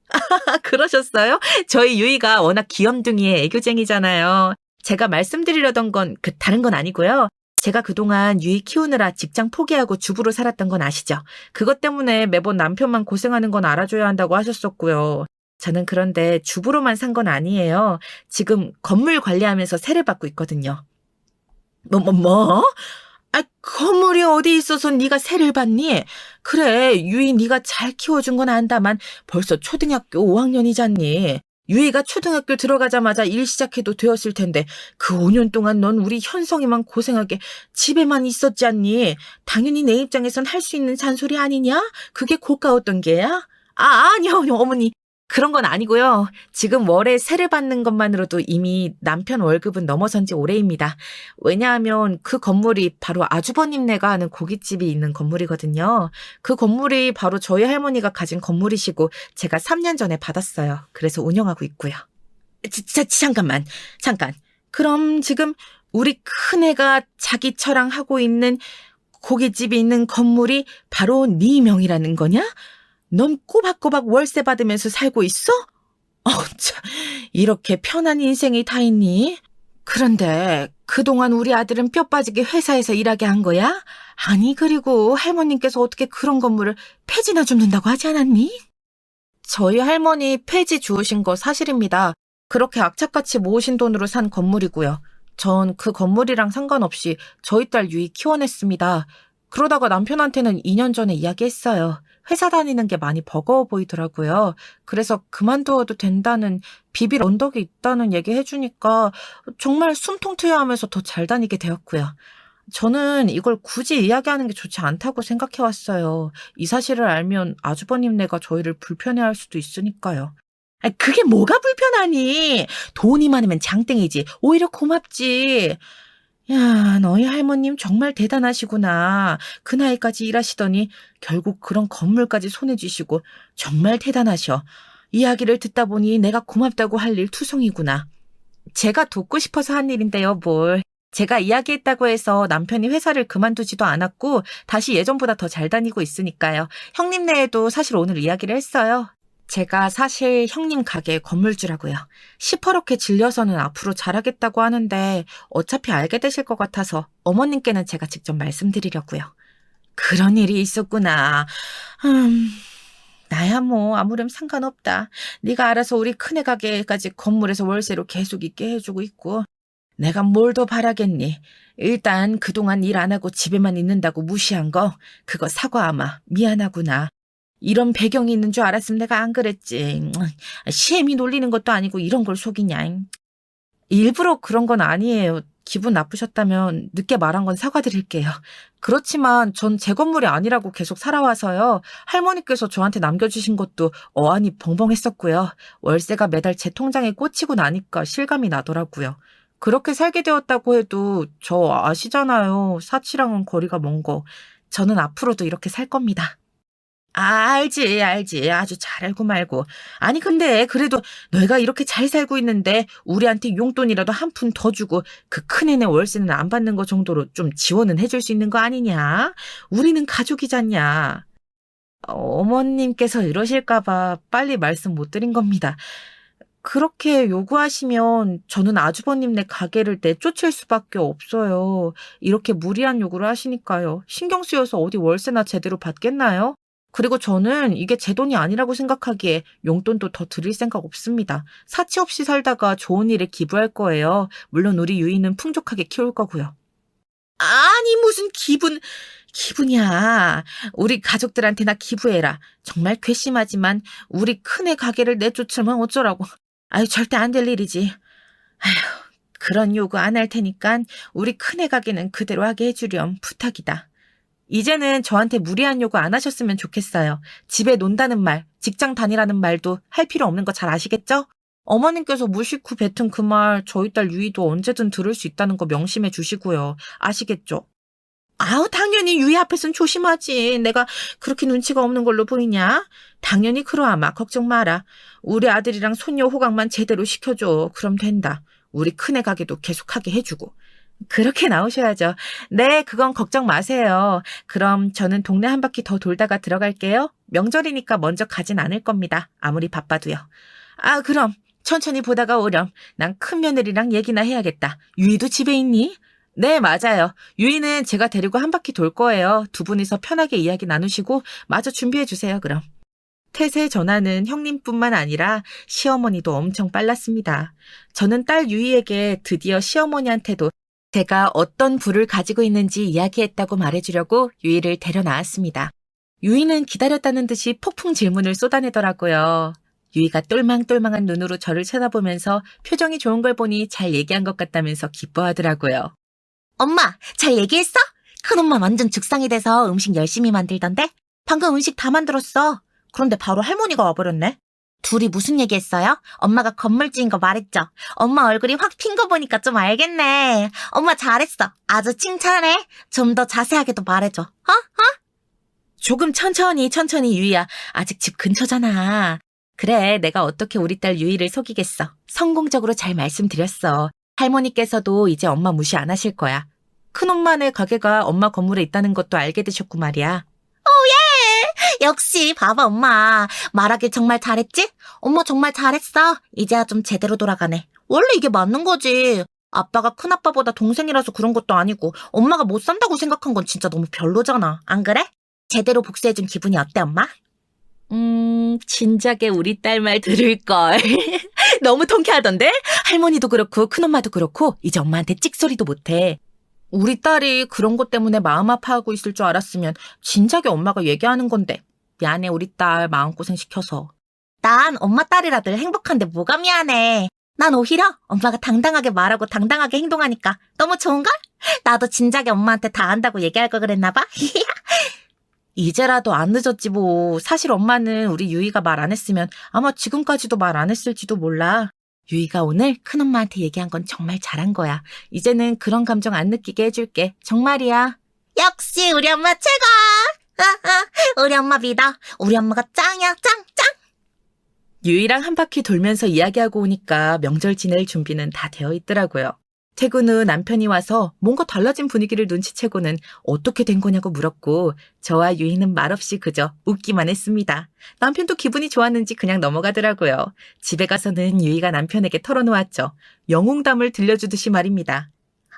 그러셨어요? 저희 유이가 워낙 귀염둥이의 애교쟁이잖아요. 제가 말씀드리려던 건 다른 건 아니고요. 제가 그동안 유이 키우느라 직장 포기하고 주부로 살았던 건 아시죠? 그것 때문에 매번 남편만 고생하는 건 알아줘야 한다고 하셨었고요. 저는 그런데 주부로만 산 건 아니에요. 지금 건물 관리하면서 세를 받고 있거든요. 뭐? 아, 건물이 어디 있어서 네가 세를 받니? 그래, 유이 네가 잘 키워준 건 안다만 벌써 초등학교 5학년이잖니. 유이가 초등학교 들어가자마자 일 시작해도 되었을 텐데 그 5년 동안 넌 우리 현성이만 고생하게 집에만 있었지 않니? 당연히 내 입장에선 할 수 있는 잔소리 아니냐? 그게 고가웠던 게야? 아니요, 어머니. 그런 건 아니고요. 지금 월에 세를 받는 것만으로도 이미 남편 월급은 넘어선 지 오래입니다. 왜냐하면 그 건물이 바로 아주버님네가 하는 고깃집이 있는 건물이거든요. 그 건물이 바로 저희 할머니가 가진 건물이시고 제가 3년 전에 받았어요. 그래서 운영하고 있고요. 잠깐. 그럼 지금 우리 큰애가 자기 처랑 하고 있는 고깃집이 있는 건물이 바로 네 명이라는 거냐? 넌 꼬박꼬박 월세 받으면서 살고 있어? 참, 이렇게 편한 인생이 다 있니? 그런데 그동안 우리 아들은 뼈 빠지게 회사에서 일하게 한 거야? 아니, 그리고 할머님께서 어떻게 그런 건물을 폐지나 줍는다고 하지 않았니? 저희 할머니 폐지 주우신 거 사실입니다. 그렇게 악착같이 모으신 돈으로 산 건물이고요. 전 그 건물이랑 상관없이 저희 딸 유이 키워냈습니다. 그러다가 남편한테는 2년 전에 이야기했어요. 회사 다니는 게 많이 버거워 보이더라고요. 그래서 그만두어도 된다는 비빌 언덕이 있다는 얘기 해주니까 정말 숨통 트여하면서 더 잘 다니게 되었고요. 저는 이걸 굳이 이야기하는 게 좋지 않다고 생각해왔어요. 이 사실을 알면 아주버님네가 저희를 불편해할 수도 있으니까요. 아니, 그게 뭐가 불편하니? 돈이 많으면 장땡이지. 오히려 고맙지. 야, 너희 할머님 정말 대단하시구나. 그 나이까지 일하시더니 결국 그런 건물까지 손에 쥐시고 정말 대단하셔. 이야기를 듣다 보니 내가 고맙다고 할 일 투성이구나. 제가 돕고 싶어서 한 일인데요, 뭘. 제가 이야기했다고 해서 남편이 회사를 그만두지도 않았고 다시 예전보다 더 잘 다니고 있으니까요. 형님네에도 사실 오늘 이야기를 했어요. 제가 사실 형님 가게 건물주라고요. 시퍼렇게 질려서는 앞으로 잘하겠다고 하는데 어차피 알게 되실 것 같아서 어머님께는 제가 직접 말씀드리려고요. 그런 일이 있었구나. 나야 뭐 아무렴 상관없다. 네가 알아서 우리 큰애 가게까지 건물에서 월세로 계속 있게 해주고 있고 내가 뭘 더 바라겠니? 일단 그동안 일 안 하고 집에만 있는다고 무시한 거 그거 사과하마. 미안하구나. 이런 배경이 있는 줄 알았으면 내가 안 그랬지. 시애미 놀리는 것도 아니고 이런 걸 속이냐. 일부러 그런 건 아니에요. 기분 나쁘셨다면 늦게 말한 건 사과드릴게요. 그렇지만 전 제 건물이 아니라고 계속 살아와서요. 할머니께서 저한테 남겨주신 것도 어안이 벙벙했었고요. 월세가 매달 제 통장에 꽂히고 나니까 실감이 나더라고요. 그렇게 살게 되었다고 해도 저 아시잖아요. 사치랑은 거리가 먼 거. 저는 앞으로도 이렇게 살 겁니다. 알지. 아주 잘 알고 말고. 아니 근데 그래도 너희가 이렇게 잘 살고 있는데 우리한테 용돈이라도 한 푼 더 주고 그 큰애네 월세는 안 받는 거 정도로 좀 지원은 해줄 수 있는 거 아니냐? 우리는 가족이잖냐. 어머님께서 이러실까 봐 빨리 말씀 못 드린 겁니다. 그렇게 요구하시면 저는 아주버님네 가게를 내쫓을 수밖에 없어요. 이렇게 무리한 요구를 하시니까요. 신경 쓰여서 어디 월세나 제대로 받겠나요? 그리고 저는 이게 제 돈이 아니라고 생각하기에 용돈도 더 드릴 생각 없습니다. 사치 없이 살다가 좋은 일에 기부할 거예요. 물론 우리 유이는 풍족하게 키울 거고요. 아니 무슨 기분이야. 우리 가족들한테나 기부해라. 정말 괘씸하지만 우리 큰애 가게를 내쫓으면 어쩌라고. 아유 절대 안 될 일이지. 아휴 그런 요구 안 할 테니까 우리 큰애 가게는 그대로 하게 해주렴. 부탁이다. 이제는 저한테 무리한 요구 안 하셨으면 좋겠어요. 집에 논다는 말, 직장 다니라는 말도 할 필요 없는 거 잘 아시겠죠? 어머님께서 무심코 뱉은 그 말 저희 딸 유이도 언제든 들을 수 있다는 거 명심해 주시고요. 아시겠죠? 아우 당연히 유이 앞에선 조심하지. 내가 그렇게 눈치가 없는 걸로 보이냐? 당연히 그러하마. 걱정 마라. 우리 아들이랑 손녀 호강만 제대로 시켜줘. 그럼 된다. 우리 큰애 가게도 계속하게 해주고. 그렇게 나오셔야죠. 네, 그건 걱정 마세요. 그럼 저는 동네 한 바퀴 더 돌다가 들어갈게요. 명절이니까 먼저 가진 않을 겁니다. 아무리 바빠도요. 아, 그럼 천천히 보다가 오렴. 난 큰 며느리랑 얘기나 해야겠다. 유이도 집에 있니? 네, 맞아요. 유이는 제가 데리고 한 바퀴 돌 거예요. 두 분이서 편하게 이야기 나누시고 마저 준비해 주세요, 그럼. 태세 전화는 형님뿐만 아니라 시어머니도 엄청 빨랐습니다. 저는 딸 유이에게 드디어 시어머니한테도 제가 어떤 부를 가지고 있는지 이야기했다고 말해주려고 유이를 데려나왔습니다. 유이는 기다렸다는 듯이 폭풍 질문을 쏟아내더라고요. 유이가 똘망똘망한 눈으로 저를 쳐다보면서 표정이 좋은 걸 보니 잘 얘기한 것 같다면서 기뻐하더라고요. 엄마, 잘 얘기했어? 큰엄마 완전 죽상이 돼서 음식 열심히 만들던데? 방금 음식 다 만들었어. 그런데 바로 할머니가 와버렸네. 둘이 무슨 얘기했어요? 엄마가 건물주인 거 말했죠. 엄마 얼굴이 확 핀 거 보니까 좀 알겠네. 엄마 잘했어. 아주 칭찬해. 좀 더 자세하게도 말해줘. 조금 천천히 유이야. 아직 집 근처잖아. 그래, 내가 어떻게 우리 딸 유이를 속이겠어. 성공적으로 잘 말씀드렸어. 할머니께서도 이제 엄마 무시 안 하실 거야. 큰엄마네 가게가 엄마 건물에 있다는 것도 알게 되셨고 말이야. 역시 봐봐 엄마. 말하길 정말 잘했지? 엄마 정말 잘했어. 이제야 좀 제대로 돌아가네. 원래 이게 맞는 거지. 아빠가 큰아빠보다 동생이라서 그런 것도 아니고 엄마가 못 산다고 생각한 건 진짜 너무 별로잖아. 안 그래? 제대로 복수해준 기분이 어때, 엄마? 진작에 우리 딸 말 들을걸. 너무 통쾌하던데? 할머니도 그렇고 큰엄마도 그렇고 이제 엄마한테 찍소리도 못해. 우리 딸이 그런 것 때문에 마음 아파하고 있을 줄 알았으면 진작에 엄마가 얘기하는 건데. 미안해, 우리 딸 마음고생 시켜서. 난 엄마 딸이라 늘 행복한데 뭐가 미안해. 난 오히려 엄마가 당당하게 말하고 당당하게 행동하니까 너무 좋은걸? 나도 진작에 엄마한테 다 안다고 얘기할 걸 그랬나 봐. 이제라도 안 늦었지 뭐. 사실 엄마는 우리 유이가 말 안 했으면 아마 지금까지도 말 안 했을지도 몰라. 유이가 오늘 큰엄마한테 얘기한 건 정말 잘한 거야. 이제는 그런 감정 안 느끼게 해줄게. 정말이야. 역시 우리 엄마 최고! 우리 엄마 믿어. 우리 엄마가 짱이야, 짱! 유이랑 한 바퀴 돌면서 이야기하고 오니까 명절 지낼 준비는 다 되어 있더라고요. 퇴근 후 남편이 와서 뭔가 달라진 분위기를 눈치채고는 어떻게 된 거냐고 물었고 저와 유이는 말없이 그저 웃기만 했습니다. 남편도 기분이 좋았는지 그냥 넘어가더라고요. 집에 가서는 유이가 남편에게 털어놓았죠. 영웅담을 들려주듯이 말입니다.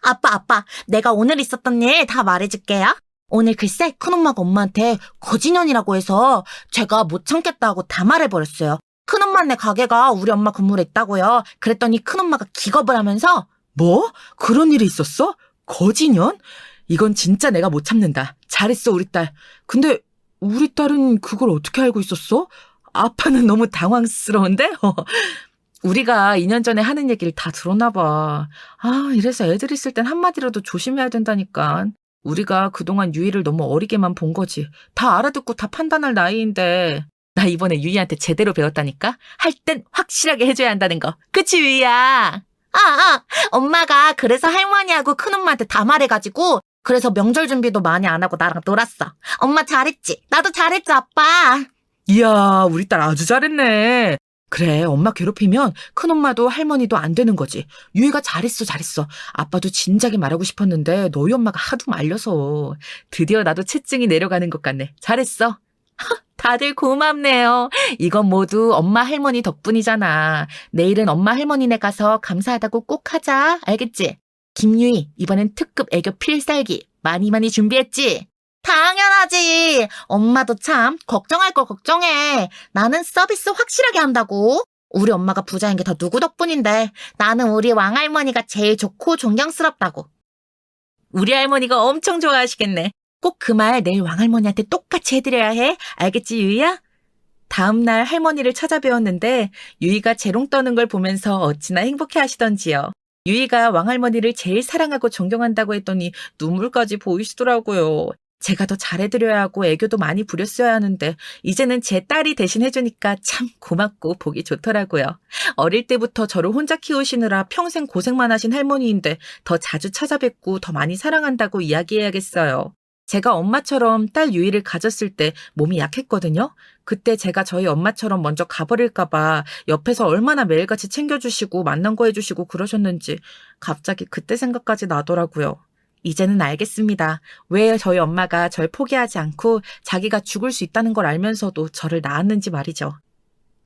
아빠, 내가 오늘 있었던 일 다 말해줄게요. 오늘 글쎄 큰엄마가 엄마한테 거지년이라고 해서 제가 못 참겠다 하고 다 말해버렸어요. 큰엄마네 가게가 우리 엄마 건물에 있다고요. 그랬더니 큰엄마가 기겁을 하면서 뭐? 그런 일이 있었어? 거지년? 이건 진짜 내가 못 참는다. 잘했어, 우리 딸. 근데 우리 딸은 그걸 어떻게 알고 있었어? 아빠는 너무 당황스러운데? 우리가 2년 전에 하는 얘기를 다 들었나 봐. 아, 이래서 애들 있을 땐 한마디라도 조심해야 된다니까. 우리가 그동안 유이를 너무 어리게만 본 거지. 다 알아듣고 다 판단할 나이인데. 나 이번에 유이한테 제대로 배웠다니까? 할 땐 확실하게 해줘야 한다는 거. 그치, 유이야? 엄마가 그래서 할머니하고 큰엄마한테 다 말해가지고 그래서 명절 준비도 많이 안 하고 나랑 놀았어. 엄마 잘했지? 나도 잘했지, 아빠? 이야, 우리 딸 아주 잘했네. 그래, 엄마 괴롭히면 큰엄마도 할머니도 안 되는 거지. 유이가 잘했어. 아빠도 진작에 말하고 싶었는데 너희 엄마가 하도 말려서. 드디어 나도 체증이 내려가는 것 같네. 잘했어. 다들 고맙네요. 이건 모두 엄마 할머니 덕분이잖아. 내일은 엄마 할머니네 가서 감사하다고 꼭 하자. 알겠지? 김유희, 이번엔 특급 애교 필살기 많이 준비했지? 당연하지. 엄마도 참 걱정할 걸 걱정해. 나는 서비스 확실하게 한다고. 우리 엄마가 부자인 게 더 누구 덕분인데. 나는 우리 왕할머니가 제일 좋고 존경스럽다고. 우리 할머니가 엄청 좋아하시겠네. 꼭 그 말 내일 왕할머니한테 똑같이 해드려야 해. 알겠지, 유이야? 다음 날 할머니를 찾아뵈었는데 유이가 재롱 떠는 걸 보면서 어찌나 행복해 하시던지요. 유이가 왕할머니를 제일 사랑하고 존경한다고 했더니 눈물까지 보이시더라고요. 제가 더 잘해드려야 하고 애교도 많이 부렸어야 하는데 이제는 제 딸이 대신 해주니까 참 고맙고 보기 좋더라고요. 어릴 때부터 저를 혼자 키우시느라 평생 고생만 하신 할머니인데 더 자주 찾아뵙고 더 많이 사랑한다고 이야기해야겠어요. 제가 엄마처럼 딸 유이를 가졌을 때 몸이 약했거든요. 그때 제가 저희 엄마처럼 먼저 가버릴까봐 옆에서 얼마나 매일같이 챙겨주시고 만난 거 해주시고 그러셨는지 갑자기 그때 생각까지 나더라고요. 이제는 알겠습니다. 왜 저희 엄마가 절 포기하지 않고 자기가 죽을 수 있다는 걸 알면서도 저를 낳았는지 말이죠.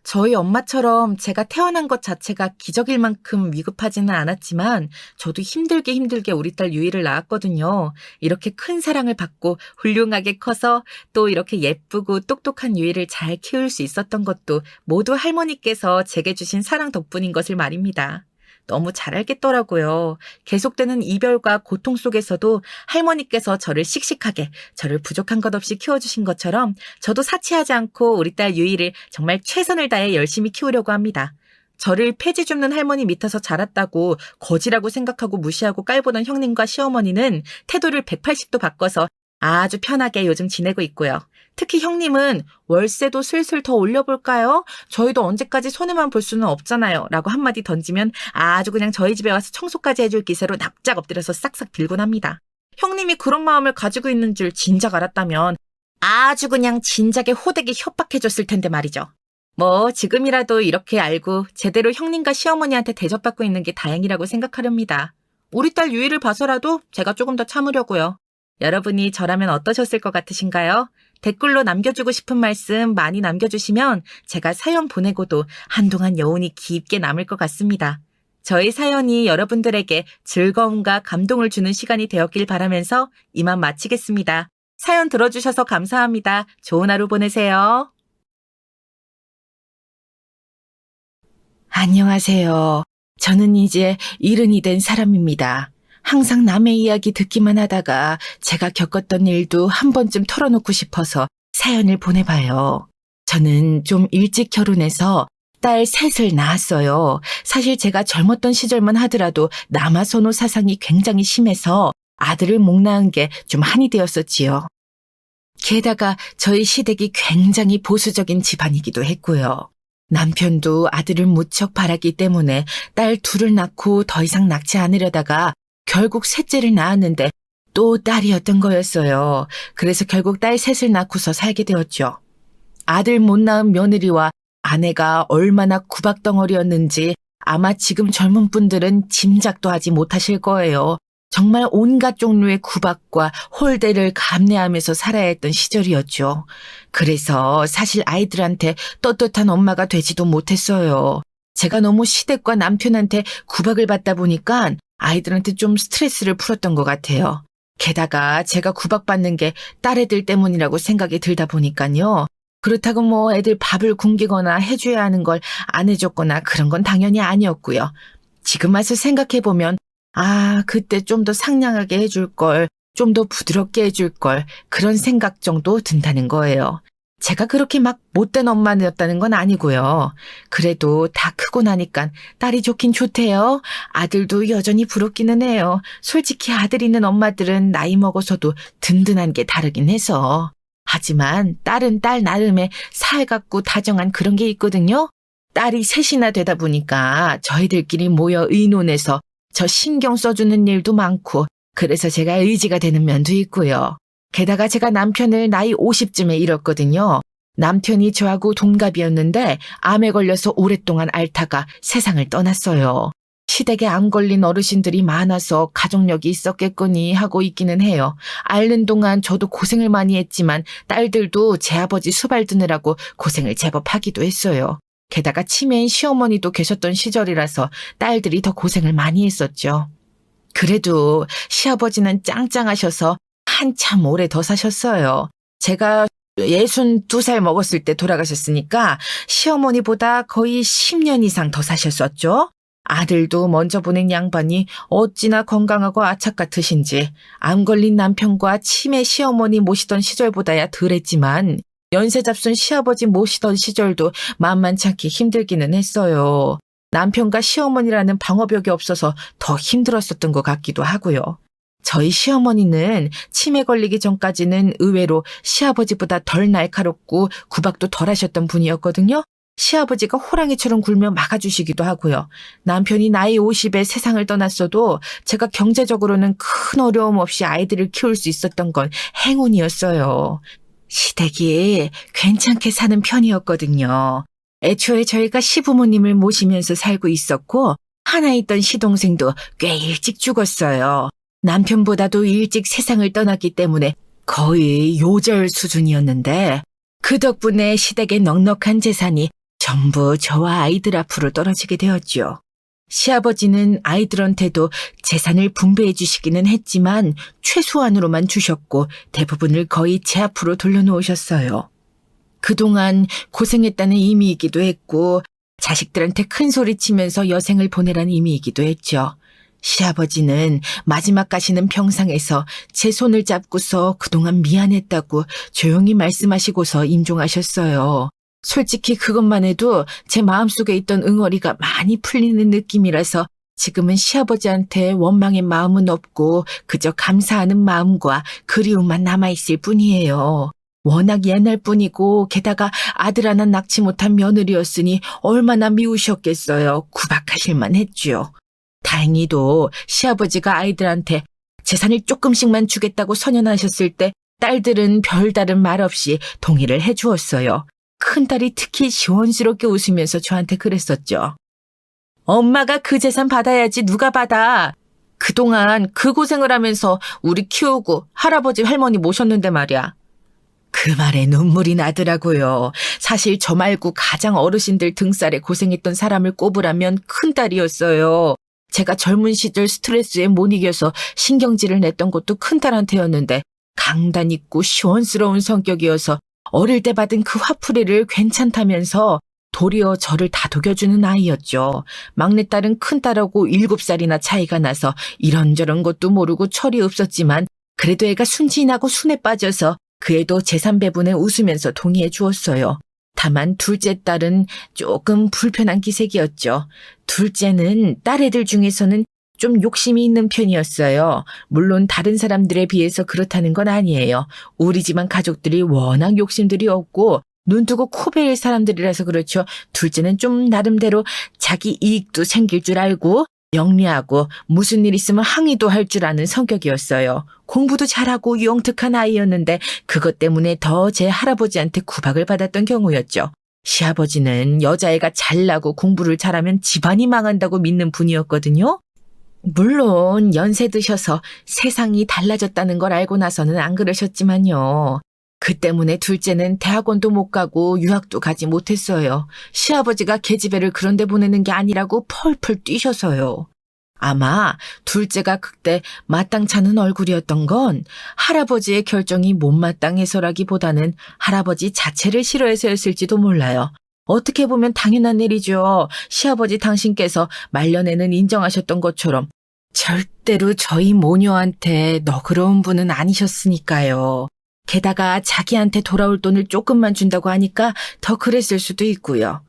저희 엄마처럼 제가 태어난 것 자체가 기적일 만큼 위급하지는 않았지만 저도 힘들게 우리 딸 유이를 낳았거든요. 이렇게 큰 사랑을 받고 훌륭하게 커서 또 이렇게 예쁘고 똑똑한 유이를 잘 키울 수 있었던 것도 모두 할머니께서 제게 주신 사랑 덕분인 것을 말입니다. 너무 잘 알겠더라고요. 계속되는 이별과 고통 속에서도 할머니께서 저를 씩씩하게, 저를 부족한 것 없이 키워주신 것처럼 저도 사치하지 않고 우리 딸 유이를 정말 최선을 다해 열심히 키우려고 합니다. 저를 폐지 줍는 할머니 밑에서 자랐다고 거지라고 생각하고 무시하고 깔보던 형님과 시어머니는 태도를 180도 바꿔서 아주 편하게 요즘 지내고 있고요. 특히 형님은 월세도 슬슬 더 올려볼까요? 저희도 언제까지 손해만 볼 수는 없잖아요. 라고 한마디 던지면 아주 그냥 저희 집에 와서 청소까지 해줄 기세로 납작 엎드려서 싹싹 빌곤 합니다. 형님이 그런 마음을 가지고 있는 줄 진작 알았다면 아주 그냥 진작에 호되게 협박해줬을 텐데 말이죠. 뭐 지금이라도 이렇게 알고 제대로 형님과 시어머니한테 대접받고 있는 게 다행이라고 생각하렵니다. 우리 딸 유이를 봐서라도 제가 조금 더 참으려고요. 여러분이 저라면 어떠셨을 것 같으신가요? 댓글로 남겨주고 싶은 말씀 많이 남겨주시면 제가 사연 보내고도 한동안 여운이 깊게 남을 것 같습니다. 저희 사연이 여러분들에게 즐거움과 감동을 주는 시간이 되었길 바라면서 이만 마치겠습니다. 사연 들어주셔서 감사합니다. 좋은 하루 보내세요. 안녕하세요. 저는 이제 70이 된 사람입니다. 항상 남의 이야기 듣기만 하다가 제가 겪었던 일도 한 번쯤 털어놓고 싶어서 사연을 보내봐요. 저는 좀 일찍 결혼해서 딸 셋을 낳았어요. 사실 제가 젊었던 시절만 하더라도 남아선호 사상이 굉장히 심해서 아들을 못 낳은 게 좀 한이 되었었지요. 게다가 저희 시댁이 굉장히 보수적인 집안이기도 했고요. 남편도 아들을 무척 바랐기 때문에 딸 둘을 낳고 더 이상 낳지 않으려다가 결국 셋째를 낳았는데 또 딸이었던 거였어요. 그래서 결국 딸 셋을 낳고서 살게 되었죠. 아들 못 낳은 며느리와 아내가 얼마나 구박덩어리였는지 아마 지금 젊은 분들은 짐작도 하지 못하실 거예요. 정말 온갖 종류의 구박과 홀대를 감내하면서 살아야 했던 시절이었죠. 그래서 사실 아이들한테 떳떳한 엄마가 되지도 못했어요. 제가 너무 시댁과 남편한테 구박을 받다 보니까 아이들한테 좀 스트레스를 풀었던 것 같아요. 게다가 제가 구박받는 게 딸애들 때문이라고 생각이 들다 보니까요. 그렇다고 뭐 애들 밥을 굶기거나 해줘야 하는 걸 안 해줬거나 그런 건 당연히 아니었고요. 지금 와서 생각해보면 그때 좀 더 상냥하게 해줄 걸, 좀 더 부드럽게 해줄 걸 그런 생각 정도 든다는 거예요. 제가 그렇게 막 못된 엄마였다는 건 아니고요. 그래도 다 크고 나니까 딸이 좋긴 좋대요. 아들도 여전히 부럽기는 해요. 솔직히 아들 있는 엄마들은 나이 먹어서도 든든한 게 다르긴 해서. 하지만 딸은 딸 나름의 살갑고 다정한 그런 게 있거든요. 딸이 셋이나 되다 보니까 저희들끼리 모여 의논해서 저 신경 써주는 일도 많고 그래서 제가 의지가 되는 면도 있고요. 게다가 제가 남편을 나이 50쯤에 잃었거든요. 남편이 저하고 동갑이었는데 암에 걸려서 오랫동안 앓다가 세상을 떠났어요. 시댁에 암 걸린 어르신들이 많아서 가족력이 있었겠거니 하고 있기는 해요. 앓는 동안 저도 고생을 많이 했지만 딸들도 제 아버지 수발 드느라고 고생을 제법 하기도 했어요. 게다가 치매인 시어머니도 계셨던 시절이라서 딸들이 더 고생을 많이 했었죠. 그래도 시아버지는 짱짱하셔서 한참 오래 더 사셨어요. 제가 62살 먹었을 때 돌아가셨으니까 시어머니보다 거의 10년 이상 더 사셨었죠. 아들도 먼저 보낸 양반이 어찌나 건강하고 아착 같으신지 암 걸린 남편과 치매 시어머니 모시던 시절보다야 덜했지만 연세 잡순 시아버지 모시던 시절도 만만치 않게 힘들기는 했어요. 남편과 시어머니라는 방어벽이 없어서 더 힘들었었던 것 같기도 하고요. 저희 시어머니는 치매 걸리기 전까지는 의외로 시아버지보다 덜 날카롭고 구박도 덜 하셨던 분이었거든요. 시아버지가 호랑이처럼 굴며 막아주시기도 하고요. 남편이 나이 50에 세상을 떠났어도 제가 경제적으로는 큰 어려움 없이 아이들을 키울 수 있었던 건 행운이었어요. 시댁이 괜찮게 사는 편이었거든요. 애초에 저희가 시부모님을 모시면서 살고 있었고 하나 있던 시동생도 꽤 일찍 죽었어요. 남편보다도 일찍 세상을 떠났기 때문에 거의 요절 수준이었는데 그 덕분에 시댁의 넉넉한 재산이 전부 저와 아이들 앞으로 떨어지게 되었죠. 시아버지는 아이들한테도 재산을 분배해 주시기는 했지만 최소한으로만 주셨고 대부분을 거의 제 앞으로 돌려놓으셨어요. 그동안 고생했다는 의미이기도 했고 자식들한테 큰 소리 치면서 여생을 보내라는 의미이기도 했죠. 시아버지는 마지막 가시는 평상에서 제 손을 잡고서 그동안 미안했다고 조용히 말씀하시고서 임종하셨어요. 솔직히 그것만 해도 제 마음속에 있던 응어리가 많이 풀리는 느낌이라서 지금은 시아버지한테 원망의 마음은 없고 그저 감사하는 마음과 그리움만 남아있을 뿐이에요. 워낙 옛날 뿐이고 게다가 아들 하나 낳지 못한 며느리였으니 얼마나 미우셨겠어요. 구박하실만 했죠. 다행히도 시아버지가 아이들한테 재산을 조금씩만 주겠다고 선언하셨을 때 딸들은 별다른 말 없이 동의를 해주었어요. 큰딸이 특히 시원스럽게 웃으면서 저한테 그랬었죠. 엄마가 그 재산 받아야지 누가 받아. 그동안 그 고생을 하면서 우리 키우고 할아버지 할머니 모셨는데 말이야. 그 말에 눈물이 나더라고요. 사실 저 말고 가장 어르신들 등살에 고생했던 사람을 꼽으라면 큰딸이었어요. 제가 젊은 시절 스트레스에 못 이겨서 신경질을 냈던 것도 큰딸한테였는데 강단 있고 시원스러운 성격이어서 어릴 때 받은 그 화풀이를 괜찮다면서 도리어 저를 다독여주는 아이였죠. 막내딸은 큰딸하고 7살이나 차이가 나서 이런저런 것도 모르고 철이 없었지만 그래도 애가 순진하고 순에 빠져서 그 애도 재산 배분에 웃으면서 동의해 주었어요. 다만 둘째 딸은 조금 불편한 기색이었죠. 둘째는 딸애들 중에서는 좀 욕심이 있는 편이었어요. 물론 다른 사람들에 비해서 그렇다는 건 아니에요. 우리 집안 가족들이 워낙 욕심들이 없고 눈 뜨고 코 베일 사람들이라서 그렇죠. 둘째는 좀 나름대로 자기 이익도 생길 줄 알고 영리하고 무슨 일 있으면 항의도 할 줄 아는 성격이었어요. 공부도 잘하고 영특한 아이였는데 그것 때문에 더 제 할아버지한테 구박을 받았던 경우였죠. 시아버지는 여자애가 잘나고 공부를 잘하면 집안이 망한다고 믿는 분이었거든요. 물론 연세 드셔서 세상이 달라졌다는 걸 알고 나서는 안 그러셨지만요. 그 때문에 둘째는 대학원도 못 가고 유학도 가지 못했어요. 시아버지가 계집애를 그런 데 보내는 게 아니라고 펄펄 뛰셔서요. 아마 둘째가 그때 마땅찮은 얼굴이었던 건 할아버지의 결정이 못마땅해서라기보다는 할아버지 자체를 싫어해서였을지도 몰라요. 어떻게 보면 당연한 일이죠. 시아버지 당신께서 말년에는 인정하셨던 것처럼 절대로 저희 모녀한테 너그러운 분은 아니셨으니까요. 게다가 자기한테 돌아올 돈을 조금만 준다고 하니까 더 그랬을 수도 있고요.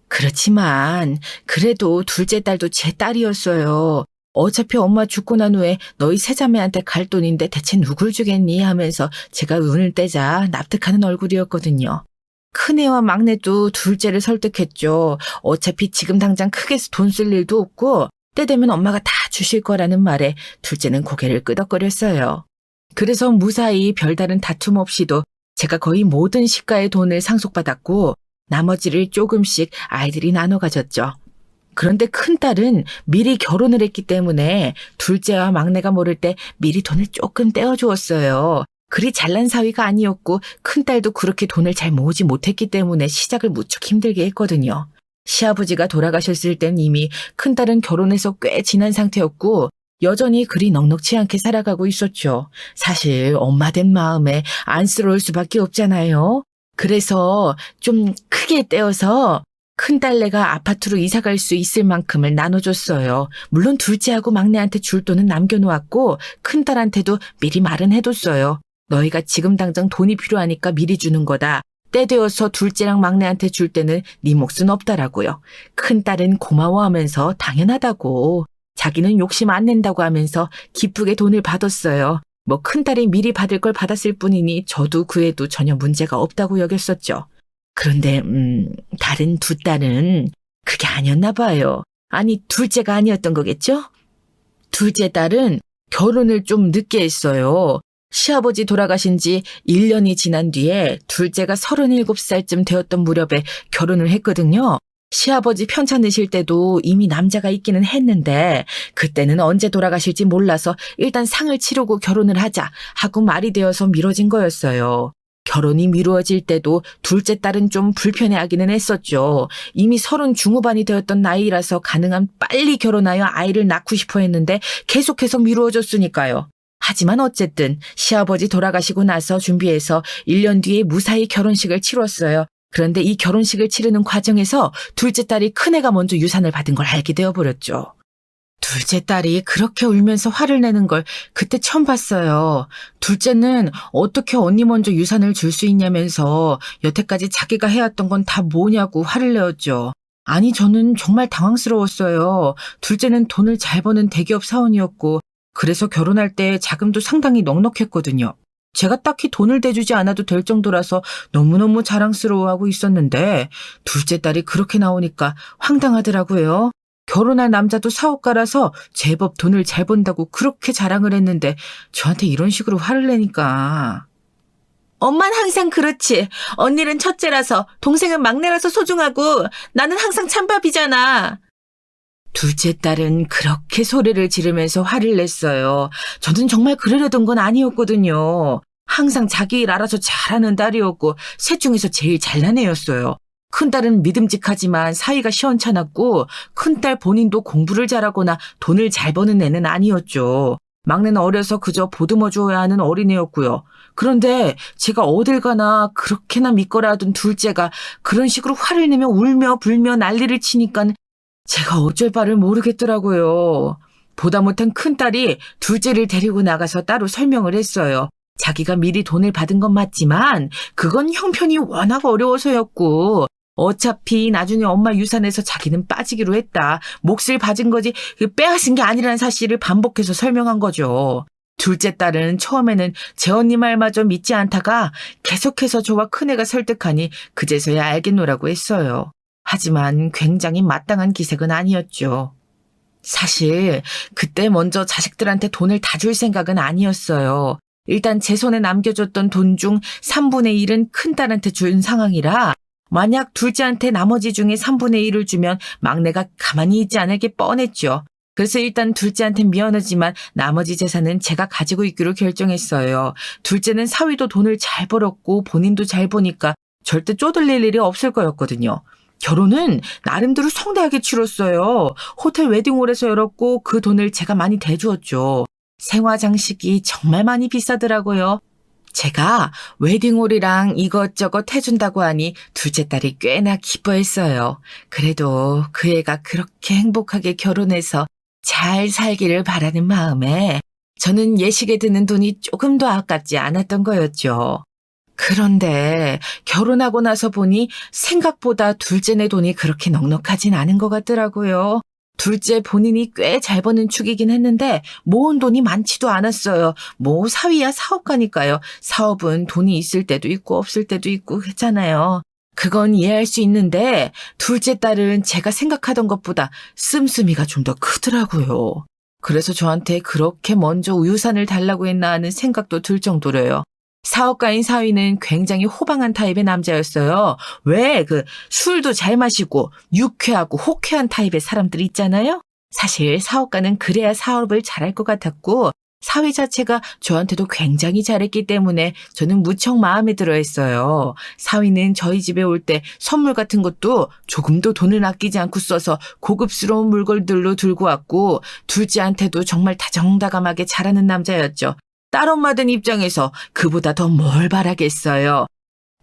그렇지만 그래도 둘째 딸도 제 딸이었어요. 어차피 엄마 죽고 난 후에 너희 세자매한테 갈 돈인데 대체 누굴 주겠니 하면서 제가 운을 떼자 납득하는 얼굴이었거든요. 큰애와 막내도 둘째를 설득했죠. 어차피 지금 당장 크게 돈 쓸 일도 없고 때 되면 엄마가 다 주실 거라는 말에 둘째는 고개를 끄덕거렸어요. 그래서 무사히 별다른 다툼 없이도 제가 거의 모든 시가의 돈을 상속받았고 나머지를 조금씩 아이들이 나눠 가졌죠. 그런데 큰딸은 미리 결혼을 했기 때문에 둘째와 막내가 모를 때 미리 돈을 조금 떼어주었어요. 그리 잘난 사위가 아니었고 큰딸도 그렇게 돈을 잘 모으지 못했기 때문에 시작을 무척 힘들게 했거든요. 시아버지가 돌아가셨을 땐 이미 큰딸은 결혼해서 꽤 지난 상태였고 여전히 그리 넉넉치 않게 살아가고 있었죠. 사실 엄마 된 마음에 안쓰러울 수밖에 없잖아요. 그래서 좀 크게 떼어서 큰딸내가 아파트로 이사갈 수 있을 만큼을 나눠줬어요. 물론 둘째하고 막내한테 줄 돈은 남겨놓았고 큰딸한테도 미리 말은 해뒀어요. 너희가 지금 당장 돈이 필요하니까 미리 주는 거다. 때 되어서 둘째랑 막내한테 줄 때는 네 몫은 없다라고요. 큰딸은 고마워하면서 당연하다고. 자기는 욕심 안 낸다고 하면서 기쁘게 돈을 받았어요. 뭐 큰딸이 미리 받을 걸 받았을 뿐이니 저도 그 애도 전혀 문제가 없다고 여겼었죠. 그런데 다른 두 딸은 그게 아니었나 봐요. 아니 둘째가 아니었던 거겠죠? 둘째 딸은 결혼을 좀 늦게 했어요. 시아버지 돌아가신 지 1년이 지난 뒤에 둘째가 37살쯤 되었던 무렵에 결혼을 했거든요. 시아버지 편찮으실 때도 이미 남자가 있기는 했는데 그때는 언제 돌아가실지 몰라서 일단 상을 치르고 결혼을 하자 하고 말이 되어서 미뤄진 거였어요. 결혼이 미루어질 때도 둘째 딸은 좀 불편해하기는 했었죠. 이미 30 중후반이 되었던 나이라서 가능한 빨리 결혼하여 아이를 낳고 싶어 했는데 계속해서 미루어졌으니까요. 하지만 어쨌든 시아버지 돌아가시고 나서 준비해서 1년 뒤에 무사히 결혼식을 치렀어요. 그런데 이 결혼식을 치르는 과정에서 둘째 딸이 큰애가 먼저 유산을 받은 걸 알게 되어버렸죠. 둘째 딸이 그렇게 울면서 화를 내는 걸 그때 처음 봤어요. 둘째는 어떻게 언니 먼저 유산을 줄 수 있냐면서 여태까지 자기가 해왔던 건 다 뭐냐고 화를 내었죠. 아니 저는 정말 당황스러웠어요. 둘째는 돈을 잘 버는 대기업 사원이었고 그래서 결혼할 때 자금도 상당히 넉넉했거든요. 제가 딱히 돈을 대주지 않아도 될 정도라서 너무너무 자랑스러워하고 있었는데 둘째 딸이 그렇게 나오니까 황당하더라고요. 결혼할 남자도 사업가라서 제법 돈을 잘 번다고 그렇게 자랑을 했는데 저한테 이런 식으로 화를 내니까. 엄만 항상 그렇지. 언니는 첫째라서 동생은 막내라서 소중하고 나는 항상 찬밥이잖아. 둘째 딸은 그렇게 소리를 지르면서 화를 냈어요. 저는 정말 그러려던 건 아니었거든요. 항상 자기 일 알아서 잘하는 딸이었고 셋 중에서 제일 잘난 애였어요. 큰딸은 믿음직하지만 사이가 시원찮았고 큰딸 본인도 공부를 잘하거나 돈을 잘 버는 애는 아니었죠. 막내는 어려서 그저 보듬어 줘야 하는 어린애였고요. 그런데 제가 어딜 가나 그렇게나 믿거라 하던 둘째가 그런 식으로 화를 내며 울며 불며 난리를 치니까 제가 어쩔 바를 모르겠더라고요. 보다 못한 큰딸이 둘째를 데리고 나가서 따로 설명을 했어요. 자기가 미리 돈을 받은 건 맞지만 그건 형편이 워낙 어려워서였고 어차피 나중에 엄마 유산에서 자기는 빠지기로 했다. 몫을 받은 거지 빼앗은 게 아니라는 사실을 반복해서 설명한 거죠. 둘째 딸은 처음에는 제 언니 말마저 믿지 않다가 계속해서 저와 큰애가 설득하니 그제서야 알겠노라고 했어요. 하지만 굉장히 마땅한 기색은 아니었죠. 사실 그때 먼저 자식들한테 돈을 다 줄 생각은 아니었어요. 일단 제 손에 남겨줬던 돈 중 3분의 1은 큰딸한테 준 상황이라 만약 둘째한테 나머지 중에 3분의 1을 주면 막내가 가만히 있지 않을 게 뻔했죠. 그래서 일단 둘째한테 미안하지만 나머지 재산은 제가 가지고 있기로 결정했어요. 둘째는 사위도 돈을 잘 벌었고 본인도 잘 보니까 절대 쪼들릴 일이 없을 거였거든요. 결혼은 나름대로 성대하게 치렀어요. 호텔 웨딩홀에서 열었고 그 돈을 제가 많이 대주었죠. 생화 장식이 정말 많이 비싸더라고요. 제가 웨딩홀이랑 이것저것 해준다고 하니 둘째 딸이 꽤나 기뻐했어요. 그래도 그 애가 그렇게 행복하게 결혼해서 잘 살기를 바라는 마음에 저는 예식에 드는 돈이 조금도 아깝지 않았던 거였죠. 그런데 결혼하고 나서 보니 생각보다 둘째네 돈이 그렇게 넉넉하진 않은 것 같더라고요. 둘째 본인이 꽤 잘 버는 축이긴 했는데 모은 돈이 많지도 않았어요. 뭐 사위야 사업가니까요. 사업은 돈이 있을 때도 있고 없을 때도 있고 했잖아요. 그건 이해할 수 있는데 둘째 딸은 제가 생각하던 것보다 씀씀이가 좀 더 크더라고요. 그래서 저한테 그렇게 먼저 유산을 달라고 했나 하는 생각도 들 정도로요. 사업가인 사위는 굉장히 호방한 타입의 남자였어요. 왜 술도 잘 마시고 유쾌하고 호쾌한 타입의 사람들이 있잖아요. 사실 사업가는 그래야 사업을 잘할 것 같았고 사위 자체가 저한테도 굉장히 잘했기 때문에 저는 무척 마음에 들어했어요. 사위는 저희 집에 올 때 선물 같은 것도 조금도 돈을 아끼지 않고 써서 고급스러운 물건들로 들고 왔고 둘째한테도 정말 다정다감하게 잘하는 남자였죠. 딸엄마들 입장에서 그보다 더 뭘 바라겠어요.